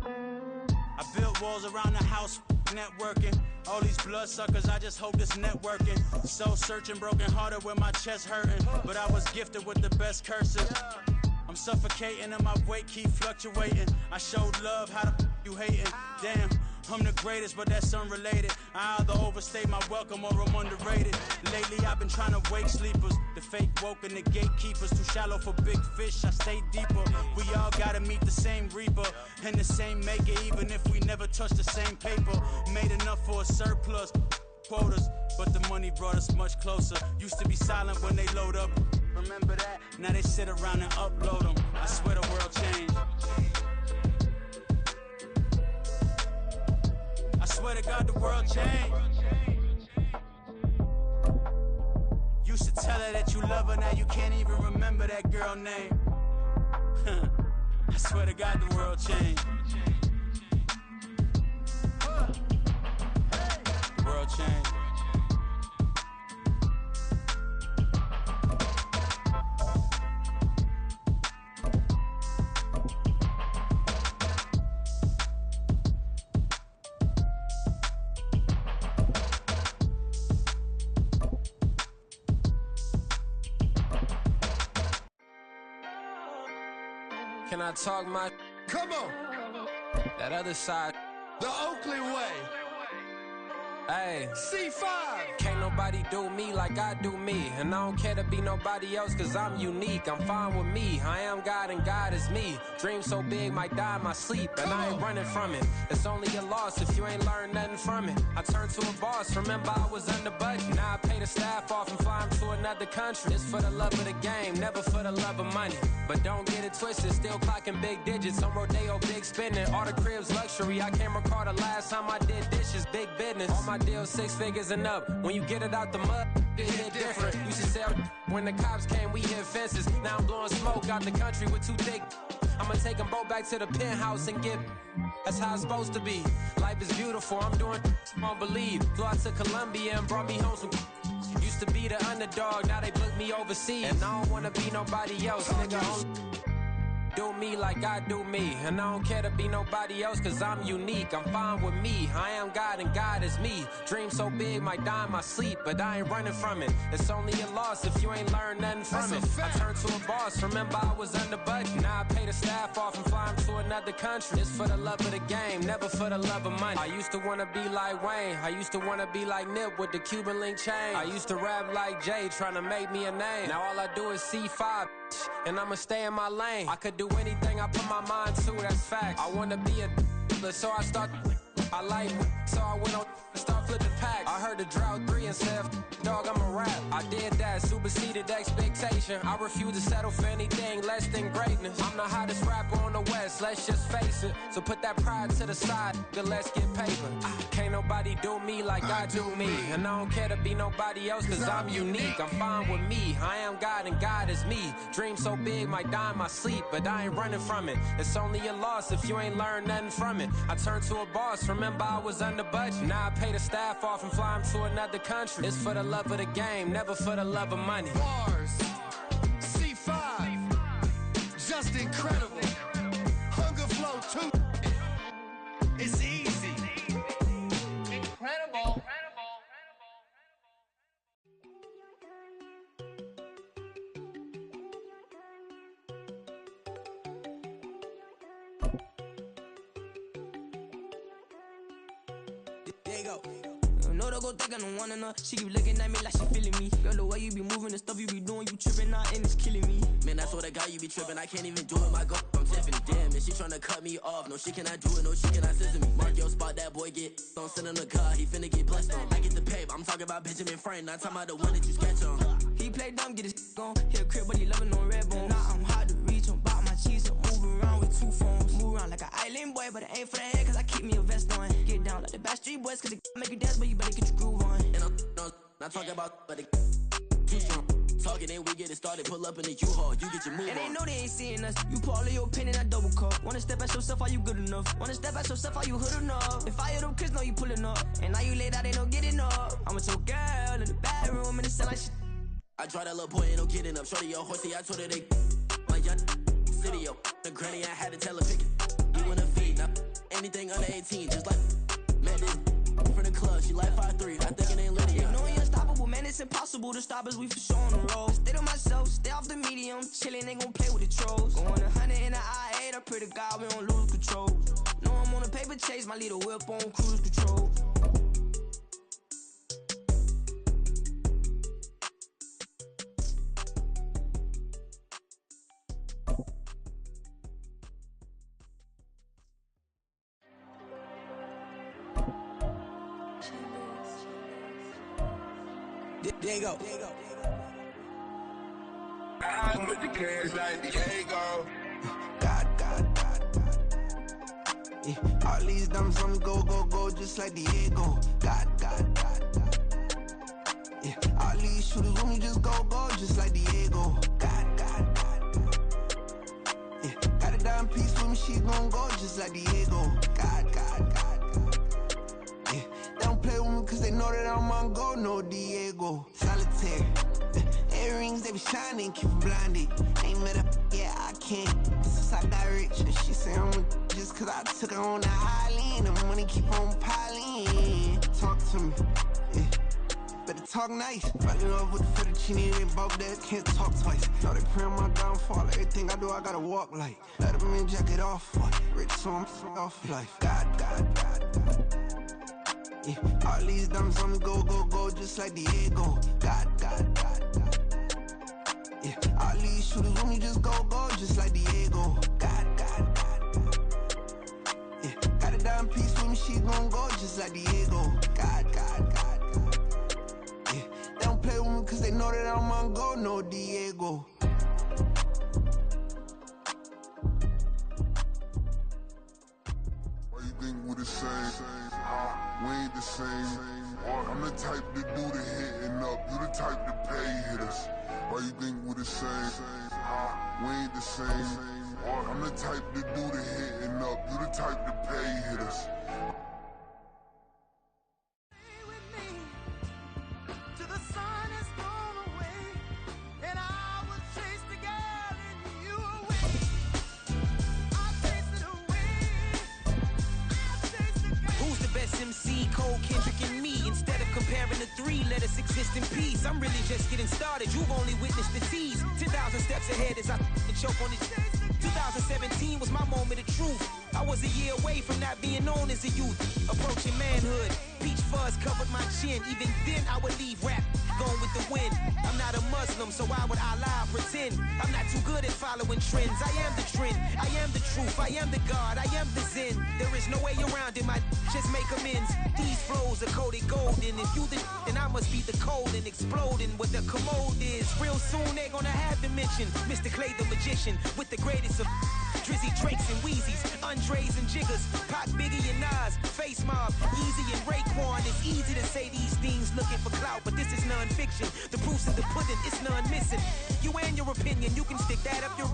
I built walls around the house, networking. All these bloodsuckers, I just hope this networking. Soul searching, broken hearted with my chest hurting. But I was gifted with the best curses. I'm suffocating and my weight keep fluctuating. I showed love, how the you hating? Damn, I'm the greatest, but that's unrelated. I either overstay my welcome or I'm underrated. Lately I've been trying to wake sleepers. The fake woke and the gatekeepers. Too shallow for big fish, I stay deeper. We all gotta meet the same reaper and the same maker, even if we never touch the same paper. Made enough for a surplus quotas, but the money brought us much closer. Used to be silent when they load up. Remember that? Now they sit around and upload them. I swear the world changed. I swear to God the world changed. Used to tell her that you love her, now you can't even remember that girl name. I swear to God the world changed. The world changed. Can I talk my? Come on. That other side. The Oakley way. Hey. C5. Can't nobody do me like I do me. And I don't care to be nobody else cause I'm unique. I'm fine with me. I am God and God is me. Dream so big might die in my sleep. And I ain't running from it. It's only a loss if you ain't learned nothing from it. I turned to a boss. Remember I was under budget. Now I pay the staff off and fly them to another country. It's for the love of the game, never for the love of money. But don't get it twisted, still clocking big digits. On Rodeo, big spending. All the cribs luxury. I can't recall the last time I did dishes. Big business. All my deals 6 figures and up. When you get it out the mud, it hit different. Used to sell when the cops came, we hit fences. Now I'm blowing smoke out the country with too thick. I'ma take them both back to the penthouse and get. That's how it's supposed to be. Life is beautiful, I'm doing won't believe. Flew out to Colombia and brought me home some. Used to be the underdog, now they book me overseas. And I don't wanna be nobody else, nigga. Do me like I do me. And I don't care to be nobody else cause I'm unique. I'm fine with me. I am God and God is me. Dream so big might die in my sleep, but I ain't running from it. It's only a loss if you ain't learned nothing from it. I turned to a boss, remember I was under budget. Now I pay the staff off and fly them to another country. It's for the love of the game, never for the love of money. I used to wanna be like Wayne. I used to wanna be like Nip with the Cuban link chain. I used to rap like Jay, trying to make me a name. Now all I do is C5, and I'ma stay in my lane. I could do anything I put my mind to, that's facts. I wanna be a so I start. I like so I went on start flipping packs. I heard the drought 3 and said, dog, I'm a rap. I did that, superseded expectation. I refuse to settle for anything less than greatness. I'm the hottest rapper on the West, let's just face it. So put that pride to the side, then let's get paper. Can't nobody do me like I do me. And I don't care to be nobody else cause I'm unique. I'm fine with me, I am God and God is me. Dream so big might die in my sleep, but I ain't running from it. It's only a loss if you ain't learned nothing from it. I turned to a boss, remember I was under budget. Now I pay the staff off and fly them to another country. It's for the love of the game, never for the love of money. Bars, C5, just incredible. Hunger Flow 2, it's easy. Incredible. know they go think I don't want enough. She keep looking at me like she feeling me. Girl, the way you be moving, the stuff you be doing, you tripping out and it's killing me. Man, I swear to God, you be tripping. I can't even do it. My girl, I'm Tiffany. Damn, and she tryna cut me off. No, she cannot do it. No, she cannot scissor me. Mark your spot, that boy get. Don't send him the car. He finna get blessed on. I get the pay, but I'm talking about Benjamin Franklin. Not talking about the one that you sketch on. He play dumb, get his gone. Hit a crib, but he loving on red bone. Now I'm hard to reach. I'm about my cheese. I'm moving around with 2 phones. Move around like an island boy, but it ain't for the head, cause I keep me a vest on. Get down like the Backstreet Boys, cause it make you dance, but you better get your groove on. And I'm not talking about, but it too strong. Talking, then we get it started. Pull up in the U-Haul, you get your move and on. they know they ain't seeing us. You pull all of your pin in that double cup. Wanna step at yourself, are you good enough? Wanna step at yourself, are you hood enough? If I hear them kids, know you pulling up. And now you laid out, they don't get enough. I'm with your girl in the bedroom, and it sound like shit. I tried that little boy, ain't no getting up. Shorty, your horsey, I told her they my young city, yo. The granny, I had to tell her pick it. You wanna feed, now anything under 18, just like Madden. From the club, she like 5'3", I think it ain't Lydia. You know we unstoppable, man, it's impossible to stop us, we for sure on the road. Stay to myself, stay off the medium, chillin', ain't gon' play with the trolls. Going 100 in the I-8, I pray to God we don't lose control. Know I'm on a paper chase, my little whip on cruise control. There you go. I'm with the cash like Diego. God. Yeah, all these diamonds on me go, just like Diego. God. Yeah, all these shooters on me just go, just like Diego. God. Yeah, got a dime piece with me, she gon' go just like Diego. God. Yeah, they don't play with me cause they know that I'm on go, no Diego. Solitaire. Earrings, they be shining, keep them blinded. Ain't met up, yeah, I can't. Since I got rich, and she say I'm just cause I took her on the island. The money keep on piling. Talk to me, yeah. Better talk nice. Falling in love with the fettuccine, they both dead, can't talk twice. Know they pray on my downfall, everything I do, I gotta walk like. Let them in, jacket off, what? Rich, so I'm off life. God. Yeah, all these diamonds on me go, just like Diego. God. Yeah, all these shooters on me just go, just like Diego. God. Yeah, got a dime piece with me, she gon' go just like Diego. God. Yeah, they don't play with me cause they know that I'm on go, no Diego. Why you think we the same? We ain't the same. I'm the type to do the hitting up, you the type to pay hitters. Why you think we the same? We ain't the same. I'm the type to do the hitting up, you the type to pay hitters. MC, Cole, Kendrick, and me. Instead of comparing the three, let us exist in peace. I'm really just getting started. You've only witnessed the tease. 10,000 steps ahead as I choke on it. 2017 was my moment of truth. I was a year away from not being known as a youth. Approaching manhood. Peach fuzz covered my chin. Even then, I would leave rap going with the wind. I'm not a Muslim, so why would I lie or pretend? I'm not too good at following trends. I am the trend. I am the truth. I am the God. I am the Zen. There is no way around it. Just make amends. These flows are coated golden. If you then I must be the cold and exploding what the commode is. Real soon they're gonna have to mention Mr. Clay the magician with the greatest of Drizzy, Drakes, and Wheezies, Andres and Jiggers, Pac, Biggie, and Nas, Face Mob, Easy and Raekwon. It's easy to say these things looking for clout, but this is non-fiction. The proof's in the pudding, it's none missing. You and your opinion, you can stick that up your...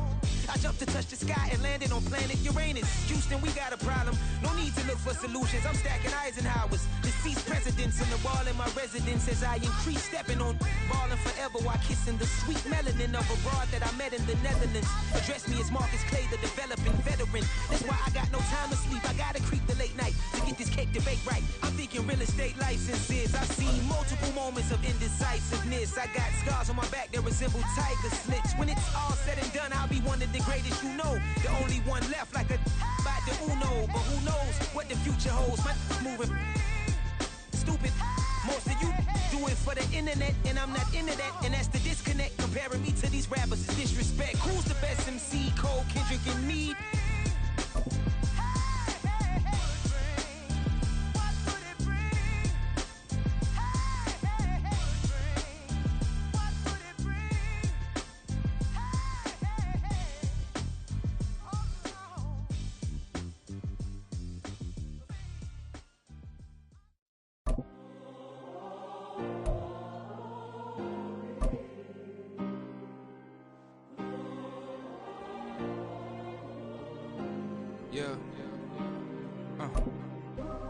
I jumped to touch the sky and landed on planet Uranus. Houston, we got a problem. No need to look for solutions. I'm stacking Eisenhower's. Deceased presidents on the wall in my residence as I increase stepping on ballin' forever while kissing the sweet melanin of a broad that I met in the Netherlands. Address me as Marcus Clay, the developing veteran. That's why I got no time to sleep. I gotta creep the late night to get this cake debate right. I'm thinking real estate licenses. I've seen multiple moments of indecisiveness. I got scars on my back that resemble tiger slits. When it's all said and done, I'll be one of the greatest you know. The only one left like a by the Uno. But who knows what the future holds. My moving stupid for the internet, and I'm not into that, and that's the disconnect. Comparing me to these rappers is disrespect. Who's the best MC? Cole, Kendrick, and me?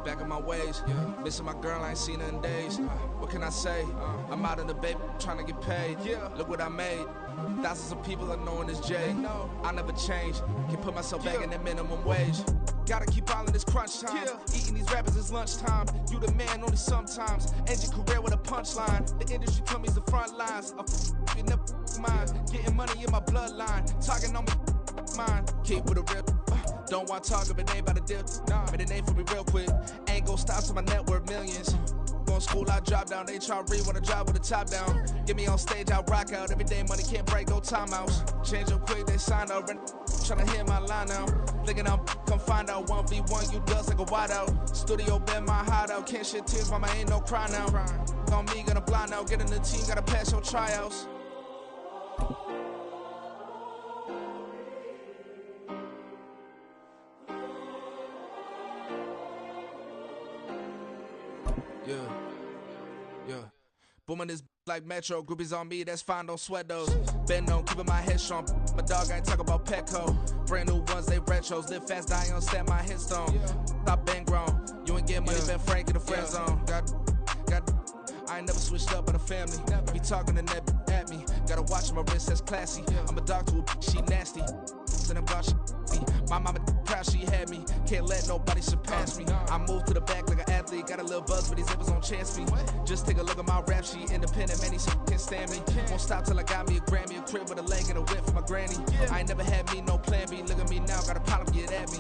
Back in my ways, missing my girl, I ain't seen her in days. What can I say? I'm out in the bay, trying to get paid. Look what I made. Thousands of people are knowing this Jay. I never change. Can put myself back in that minimum wage. Gotta keep all in this crunch time. Eating these rappers is lunchtime. You the man only sometimes. End your career with a punchline. The industry told me the front lines. You never mind. Getting money in my bloodline. Talking on me, mine. Keep with a real. Don't want to talk if it ain't about a deal. But it ain't for me real quick. Ain't gon' stop till my net worth millions. Going school, I drop down. They try to read when I drive with the top down. Get me on stage, I rock out. Every day money can't break, no timeouts. Change up quick, they sign up. Tryna hear my line now. Thinking I'm come find out 1v1, you dust like a wideout. Studio been my hideout. Can't shed tears, mama ain't no cry now. On me, gonna blind out. Get in the team, gotta pass your tryouts. Booming this like Metro, groupies on me, that's fine, don't sweat those. Been known, keeping my head strong. My dog ain't talk about Petco. Brand new ones, they retros. Live fast, die on stand my headstone. Stop been grown. You ain't get money, been frank in the friend zone. I ain't never switched up on the family. Be talking to that at me. Gotta watch my wrist, that's classy. I'm a dog to a she nasty. Then I'm God, she me. My mama proud she had me. Can't let nobody surpass me. I move to the back like an athlete. Got a little buzz, but these zippers don't chance me. Just take a look at my rap sheet. Independent, man, these can't stand me. Won't stop till I got me a Grammy, a crib with a leg and a whip for my granny. I ain't never had me no plan B. Look at me now, got a problem, get at me.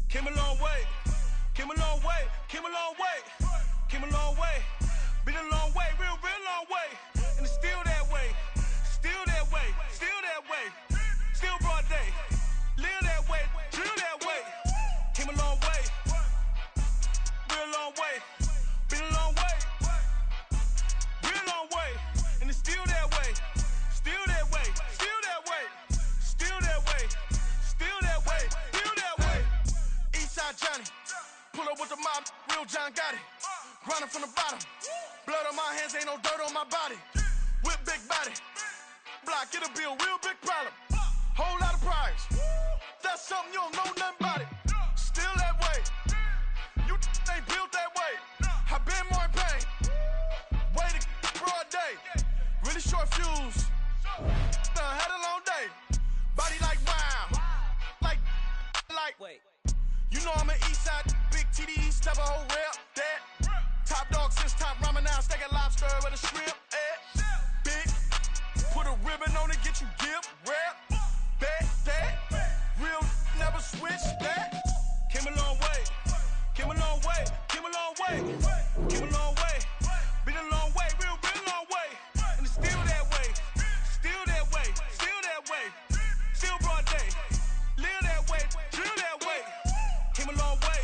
Came a long way, came a long way, came a long way, came a long way, been a long way, real long way, and it's still that way, still that way, still that way, still broad day, live that way, drill that way, came a long way, real long way, been a long way, real long way, and it's still that way, still that way, still that way, still that way, still that way, still that way. Eastside Johnny, pull up with the mob, real John got it. Grinding from the bottom, blood on my hands, ain't no dirt on my body. With big body, block, it'll be a real big problem. Whole lot of priors, that's something you don't know nothing about it. Still that way, you ain't built that way. I been more in pain, way to broad day. Really short fuse, had a long day. Body like wow, like. Wait. You know I'm an Eastside, big TDE, step a whole rep, that. Top dog since top ramen now, steak a lobster with a shrimp, big, put a ribbon on it, get you gift, rep, bet, that. Real never switch, that. Came a long way, came a long way, came a long way, came a long way, been a long way, real long way, and it's still that way, still that way, still that way, still broad day, live that way, drill that way. Came a long way,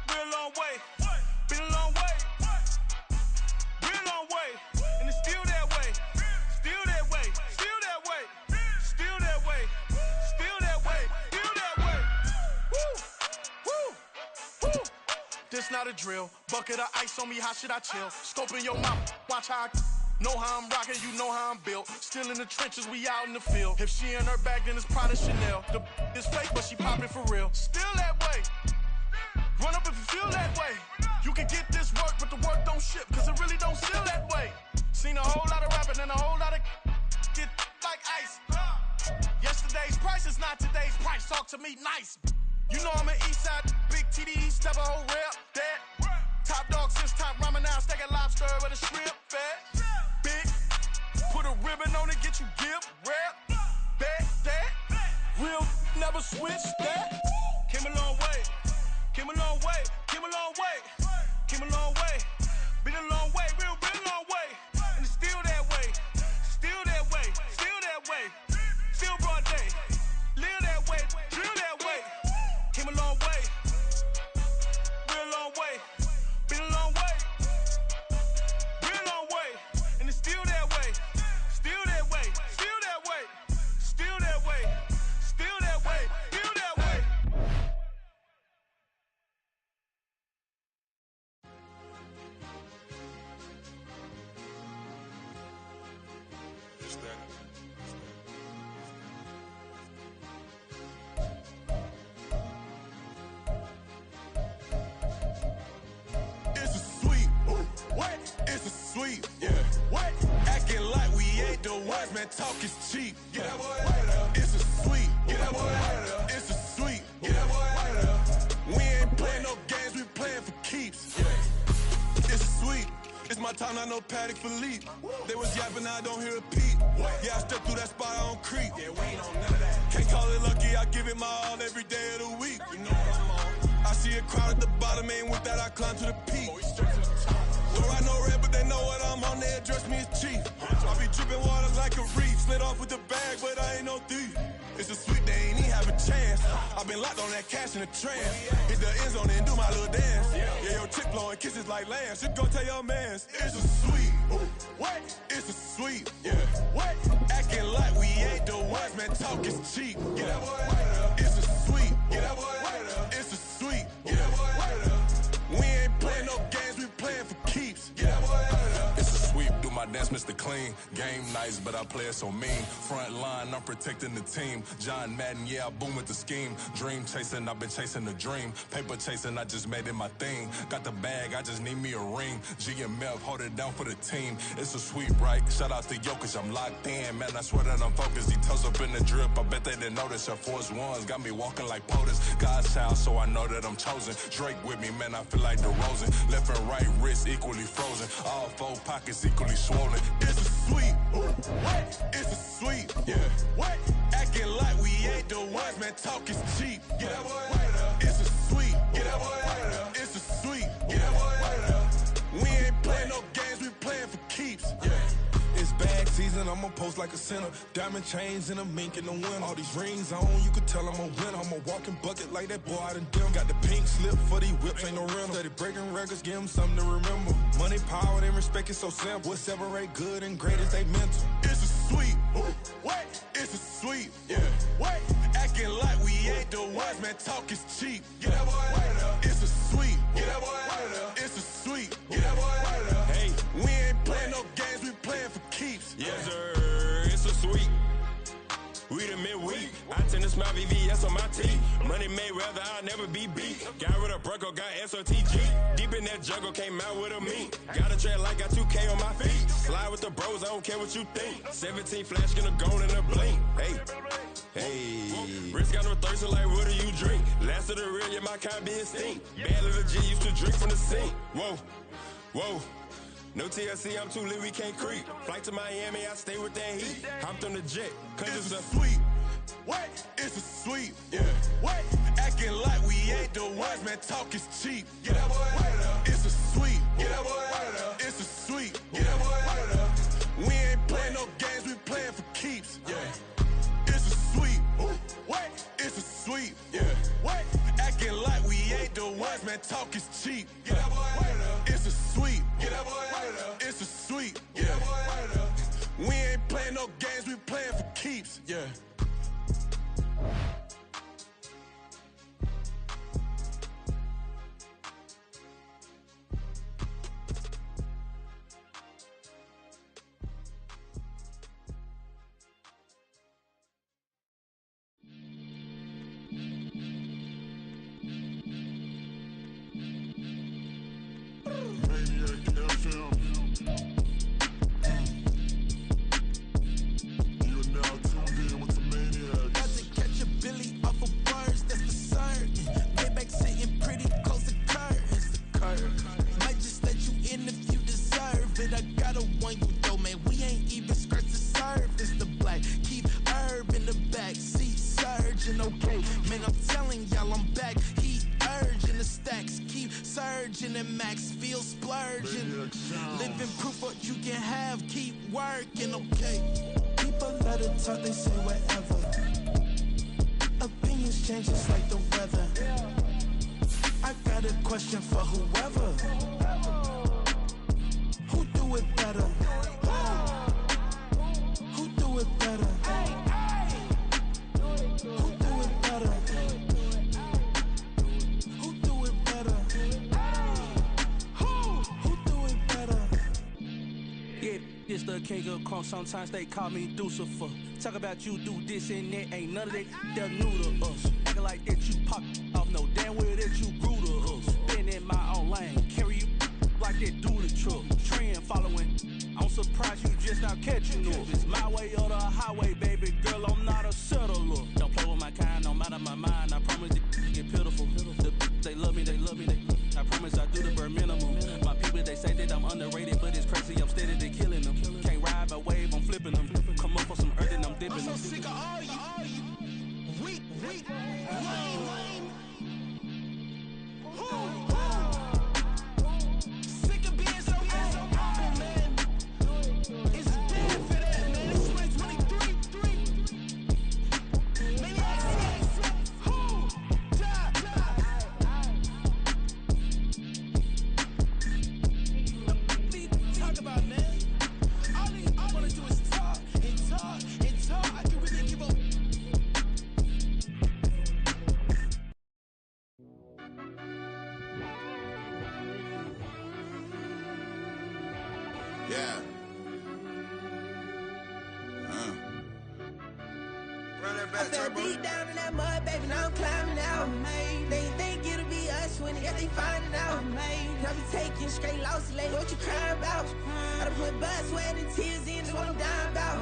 real long way, been a long way, real long way, and it's still that way, still that way, still that way, still that way, still that way, still that way. Woo, woo, woo. This not a drill, bucket of ice on me, how should I chill? Scope in your mouth, watch how I know how I'm rocking, you know how I'm built. Still in the trenches, we out in the field. If she in her bag, then it's Prada Chanel. The is fake, but she poppin' for real. Still that way. Run up if you feel that way. You can get this work, but the work don't ship, cause it really don't feel that way. Seen a whole lot of rapping and a whole lot of get like ice. Yesterday's price is not today's price. Talk to me nice. You know I'm an Eastside, big TDE, step a whole rep, that. Top dog since top ramen now, steak and lobster with a shrimp, fat. Big, put a ribbon on it, get you give, rep, that. Real, never switch, that. Came a long way, came a long way, came a long way, came a long way. Been a long way, real long way. And it's still that way, still that way, still that way. Still broad day, live that way, drill that way. Came a long way, real long way. Been a long way, real long way. And it's still that way, still that way, still that way, still that way, still that way, still that way. It's a sweet, what? It's a sweet, yeah. What? Acting like we ain't the ones, man. Talk is cheap. Get that boy out of there. It's a sweet, get that boy out of there. It's a sweet, get that boy out of there. We ain't playing no games, we playing for keeps. Yeah. It's sweet. It's my time, I know Patek Philippe. They was yapping, I don't hear a peep. Yeah, I stepped through that spot, I don't creep. Yeah, we ain't on none of that. Can't call it lucky, I give it my all every day of the week. You know what I'm on. I see a crowd at the bottom, and with that I climb to the peak. Don't ride no red, but they know what I'm on, they address me as chief. I be dripping water like a reef, slid off with the bag, but I ain't no thief. It's a sweet, they ain't even have a chance. I been locked on that cash in the trance. Hit the end zone and do my little dance. Yeah, your chick blowing kisses like lambs. You go tell your mans. It's a sweet, what? It's a sweet, yeah. What? Acting like we ain't the ones, man. Talk is cheap. Get that boy out of there. It's a sweet, get that boy out of there. It's a sweet, get that boy out of there. We ain't playing no games, we playing for keeps. Get that boy out of there. It's a sweep, do my dance, Mr. Clean. Game nice, but I play it so mean. Front line, I'm protecting the team. John Madden, yeah, I boom with the scheme. Dream chasing, I've been chasing the dream. Paper chasing, I just made it my thing. Got the bag, I just need me a ring. GMF, hold it down for the team. It's a sweep, right? Shout out to Jokic, I'm locked in. Man, I swear that I'm focused. He toes up in the drip, I bet they didn't notice. Air Force Ones got me walking like POTUS. God's child, so I know that I'm chosen. Drake with me, man, I feel like DeRozan. Left and right wrist equally frozen. All four pockets equally swollen. It's a sweet, what? It's a sweet, yeah. What? Acting like we ain't the ones, man. Talk is cheap. Get that boy out of there. It's a sweet, get that boy out of there. It's a sweet, get that boy out of there. We ain't playing no games, we playing for keeps. Yeah. It's bag season, I'ma post like a sinner. Diamond chains and a mink in the wind. All these rings on, you could tell I'm a winner. I'm a walking bucket like that boy out in dim. Got the pink slip for these whips, ain't no rental. Steady breaking records, give them something to remember. Money, power, and respect is so simple. What separate good and great is they mental. It's a sweet, what? It's a sweet, yeah. What? Acting like we ain't the ones, man. Talk is cheap. Get that boy out of there. It's a sweet, get that boy out of there. It's a sweet, get that boy out of there. Hey, we ain't playing no games, we playing for keeps. Yes, sir, it's a sweet. We the midweek. I tend to smile VVS on my teeth. Money made rather I'll never be beat. Got rid of Bronco, got SOTG. Deep in that jungle, came out with a meat. Got a trail like got 2K on my feet. Slide with the bros, I don't care what you think. 17 flash, gonna go in a blink. Hey. Hey, Rich got no thirst, like what do you drink? Last of the real, yeah, my kind be extinct. Bad little G used to drink from the sink. Whoa, whoa. No TLC, I'm too lit, we can't creep. Flight to Miami, I stay with that heat. Hopped on the jet, cause it's a sweet. What? It's a sweet, yeah. What? Acting like we ain't the ones, man. Talk is cheap. Get that boy out of there. It's a sweet. Get that boy out of there. It's a sweet. Get that boy out of there. We ain't playing no games, we playing for keeps. Yeah. It's a sweet. What? It's a sweet, yeah. What? Acting like we ain't the ones, man. Talk is cheap. Get that boy out of there. It's a sweet. Get that boy out of there. It's a sweet. Get that boy out of there. We ain't playing no games, we playing for keeps. Yeah. Virgin and Max feel splurging. Living proof what you can have, keep working, okay? People let it talk, they say whatever. Opinions change just like the weather. I got a question for whoever. Who do it better? Who do it better? Who do it better? Who do it better? Who do it better? Yeah, it's the king of crunk. Sometimes they call me Lucifer. Talk about you do this and that. Ain't none of that. They're new to us. Acting like that you pop off. No damn well that you grew to us. Been in my own lane. Carry you like that do the truck. Trend following. I'm surprised you just not catching up. It's my way or the highway, baby girl. I'm not a settler. Don't play with my kind, no matter my mind. I promise they get pitiful. They love me, they love me. I promise I do the bare minimum. My people, they say that I'm underrated, but it's crazy. I'm steady, they killing them. Can't ride my wave, I'm flipping them. Come up for some earth and I'm dipping them. I'm so sick of all you. Weak, lame. Sick of being so humble, man. It's dead for that, man. It's 2023. Maniacs. Talk about, man. All I wanna do is talk and talk and talk. I can really give up. Yeah. Run that I back, fell turbo. deep down in that mud, baby, now I'm climbing out. They think it'll be us when they finding out. I be taking straight losses, lady, what you crying about? I done put blood, sweat, and tears in, that's what I'm dying about.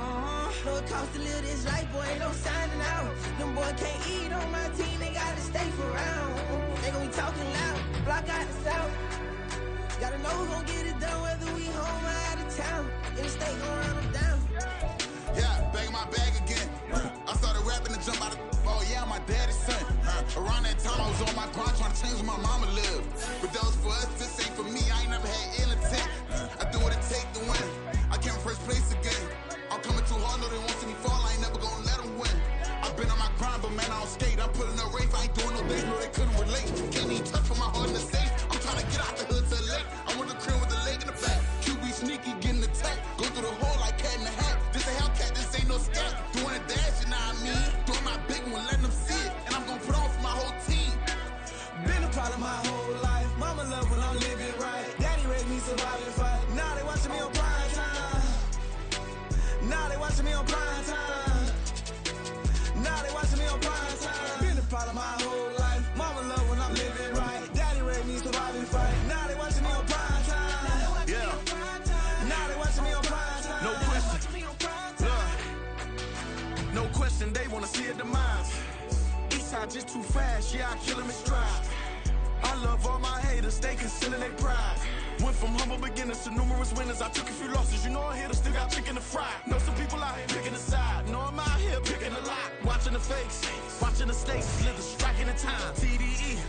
Know it costs to live this life, boy, ain't no signing out. Them boy can't eat on my team, they gotta stay for round. They gon' be talking loud, block out the south. Gotta know who gon' get it done, whether we home or out of town. In the state gon' run them down. Yeah, back in my bag again. I started rapping to jump out of oh yeah, my daddy's son. Around that time I was on my grind trying to change where my mama lived. But that was for us, this ain't for me. I ain't never had ill intent. I do what it take to win. I came first place again. I'm coming too hard, no they won't see me fall. I ain't never gonna let them win. I've been on my grind, but man I don't skate. I'm pulling up race, I ain't doing no things, no they couldn't relate. Can't even touch for my heart in the safe. I'm trying to get out the hood to the lake. I want the crib with the leg in the back. QB sneaky, getting attacked. Go through the hole like cat in the hat. This a Hellcat, this ain't no scat. Doing a dash, you know what I mean? Doing my big one, letting them see it. And I'm gonna put on for my whole team. Been a problem my whole life. Mama love when I'm living right. Daddy raised me survive and fight. Now they watching me on prime time. Now they watching me on prime time. Now they watching me on prime time. Been a problem my whole life. Mama love when I'm living right. Daddy raised me survive and fight. Now they watching me on prime time. Yeah. Now they watching me on prime time. No question. Look. No question, they wanna see a demise. Eastside just too fast, yeah, I kill them in stride. I love all my haters, they concealing their pride. Went from humble beginners to numerous winners. I took a few losses, you know I'm here to still got chicken to fry. Know some people out here picking a side. Know I'm out here picking a lot. Watching the fakes, watching the stakes, slither, striking the time. TDE,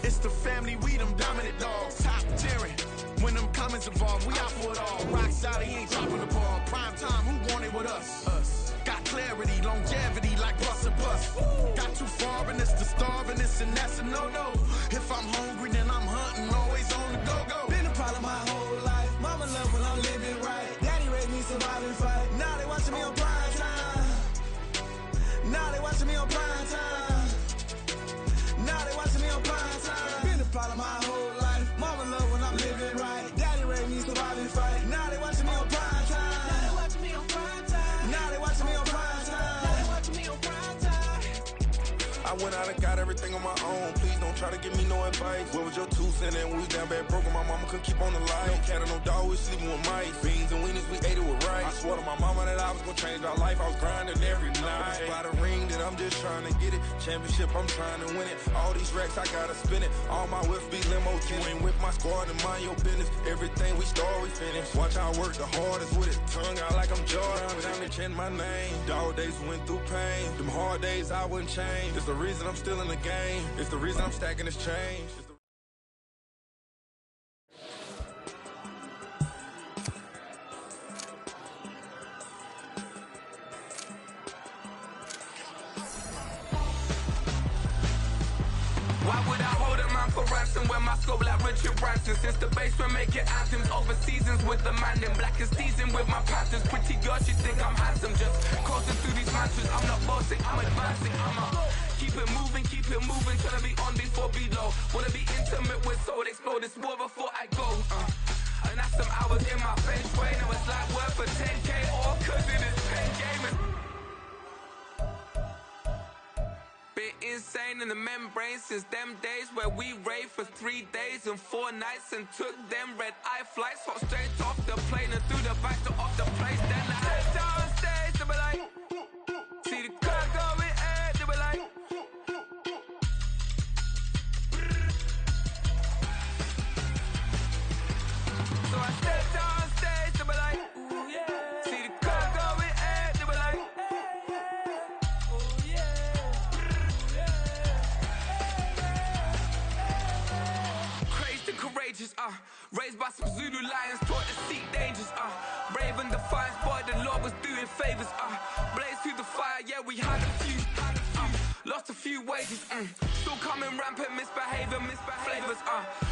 it's the family, we them dominant dogs. Top tiering, when them comments involved, we out for it all. Rock solid, he ain't dropping the ball. Prime time, who want it with us? Us. Got clarity, longevity like bus and bus. Got too far and it's the starving, this and that's a no-no. If I'm hungry, then I'm hunting, always on the go-go. Been a problem my whole life. Mama love when I'm living right. Daddy raised me survive and fight. Now they watching me on prime time. Now they watching me on prime time. Now they watching me on prime time. Been a problem my whole life. Mama love when I'm living right. Daddy raised me survive and fight. Now they watching me on prime time. Now they watching me on prime time. Now they watching me on prime time. Now they watching me on prime time. I went out and got everything on my own. Please don't try to give me no advice. What was your 2 cents? And we was down bad broke and my mama couldn't keep on the light. No cat or no dog, we sleeping with mice. Beans and weenies, we ate it with rice. I swore to my mama that I was gonna change our life. I was grinding every night. By the ring that I'm just trying to get it. Championship, I'm trying to win it. All these racks, I gotta spin it. All my whips be limo. You ain't with my squad and mind your business. Everything we start, we finish. Watch I work the hardest with it. Tongue out like I'm Jordan. Time to change my name. Dog days went through pain. Them hard days I wouldn't change. It's the reason I'm still in the game. It's the reason I'm stacking this change. run for ransom. When my scope like Richard Branson. Since the basement making anthems over seasons with the man in black is seasoned with my patterns. Pretty girl, she think I'm handsome. Just crossing through these mantras. I'm not bossing, I'm advancing. Keep it moving, tryna be on before below. Wanna be intimate with soul, explore this war before I go. And that's some hours in my bench way. Now it's like work for 10K, all cause it is pen gaming. Been insane in the membrane since them days where we raved for 3 days and 4 nights and took them red eye flights. Hot straight off the plane and through the back door of the place. Then I head down stage, they be like, see the car going ahead, they be like. So I step down stage, they be like, ooh yeah. See the car going ahead, they be like, ooh yeah. Crazed and courageous, raised by some Zulu lions, taught to seek dangers, brave and defiant, boy, the Lord was doing favors, blaze through the fire, yeah, we had a few, lost a few wages, still coming rampant, misbehavior, flavors,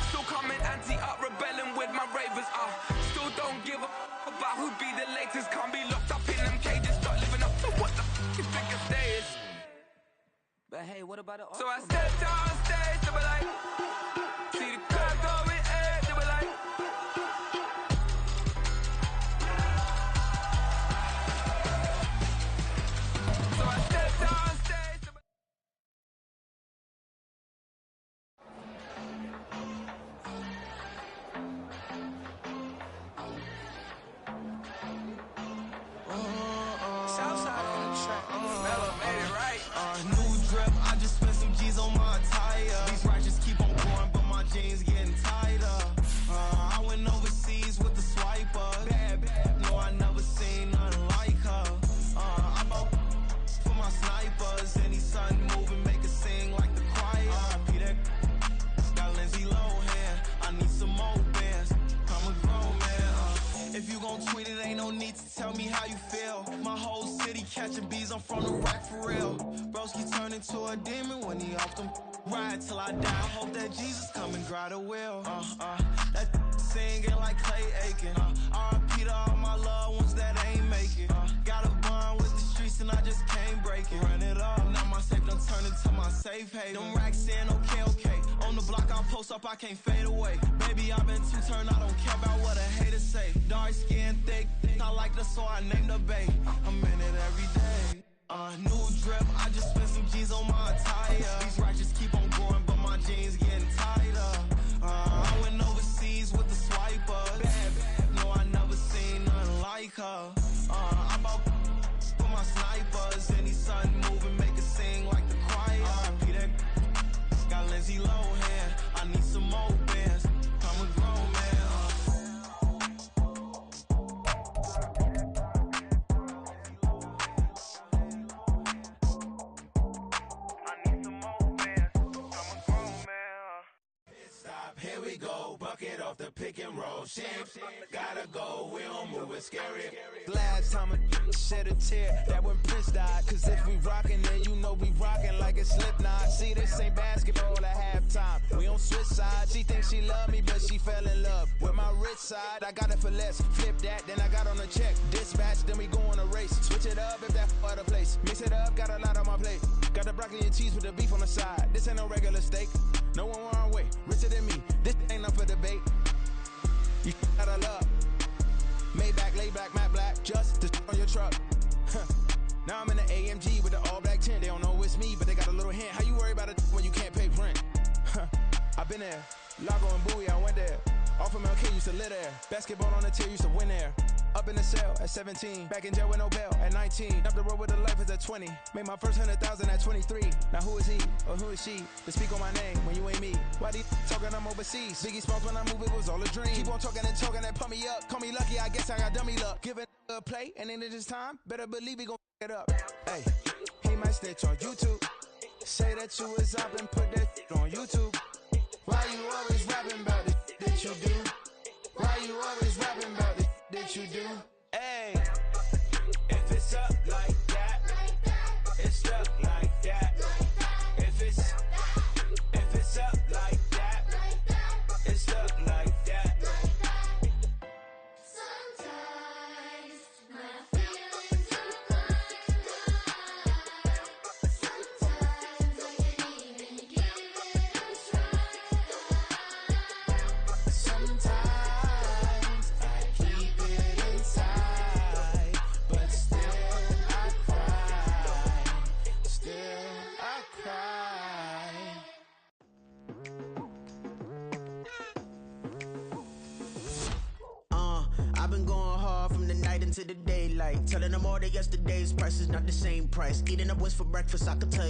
still coming anti-up, rebelling with my ravers, still don't give a about who be the latest, can't be locked up in them cages, start living up to what the you think a day is. But hey, what about it? So I stepped on stage, they be like, see the crowd going ahead, they be like. So I stepped on stage, they be Southside on the track. Mellow made it right. New drip, I just spent some G's on my attire. These righteous keep on going, but my jeans getting tighter. I went overseas with the swiper. Bad, no, I never seen nothing like her. I bought for my snipers. Any sun moving, make it sing like the choir. Peter got Lindsay Lohan. I need some more bands. I'm a grown man. If you gon' tweet it, ain't no need to tell me how you feel. My whole city catching bees, I'm from the rack for real. Broski turn into a demon when he off them. Ride till I die, I hope that Jesus come and grab the wheel. That singing like Clay Aiken. R.I.P. to all my loved ones that ain't make it. Got a bond with the streets and I just can't break it. Run it up, now my safe done turn into my safe haven. Them racks in, okay. On the block I post up, I can't fade away. Baby, I've been too turned, I don't care about what a hater say. Dark skin, thick, I like the so I named the bay. I'm in it every day. New drip, I just spent some G's on my attire. These righteous keep on growing, but my jeans getting tighter. I went overseas with the swiper. Bad, no, I never seen nothing like her. I bought for my snipers. Any sun moving, make it sing like the choir. Peter got Lindsay Lohan. I need some more bands. I'm a grown man. Here we go, bucket off the pick and roll. Shit, gotta go, we don't move it scary. Last time a shed a tear, that when Prince died. Cause if we rockin', then you know we rockin' like it's Slipknot. See, this ain't basketball at halftime. We on switch sides. She thinks she love me, but she fell in love with my rich side. I got it for less. Flip that, then I got on a check. Dispatch, then we go on a race. Switch it up if that other place. Mix it up, got a lot on my plate. Got the broccoli and cheese with the beef on the side. This ain't no regular steak. No one wrong way, richer than me. This ain't up for debate. You out of love. Maybach, laid back, matte black, just to on your truck. Now I'm in the AMG with the all black tint. They don't know it's me, but they got a little hint. How you worry about it when you can't pay rent? I've been there. Lago and Bowie, I went there. Off of MLK, used to live there. Basketball on the tier, used to win there. Up in the cell at 17. Back in jail with no bail at 19. Up the road with the life is at 20. Made my first 100,000 at 23. Now who is he or who is she to speak on my name when you ain't me? Why they talking I'm overseas? Biggie Smalls when I move, it was all a dream. Keep on talking and pump me up. Call me lucky, I guess I got dummy luck. Give it a play and then it's time. Better believe he gon' it up. Hey, he might snitch on YouTube. Say that you was up and put that on YouTube. Why you always rapping about the that you do? Why you always rapping about the that you do? Hey, if it's up like that, it's stuck like that. If it's up like that, right. Telling them all that yesterday's price is not the same price. Eating up what's for breakfast, I can tell you.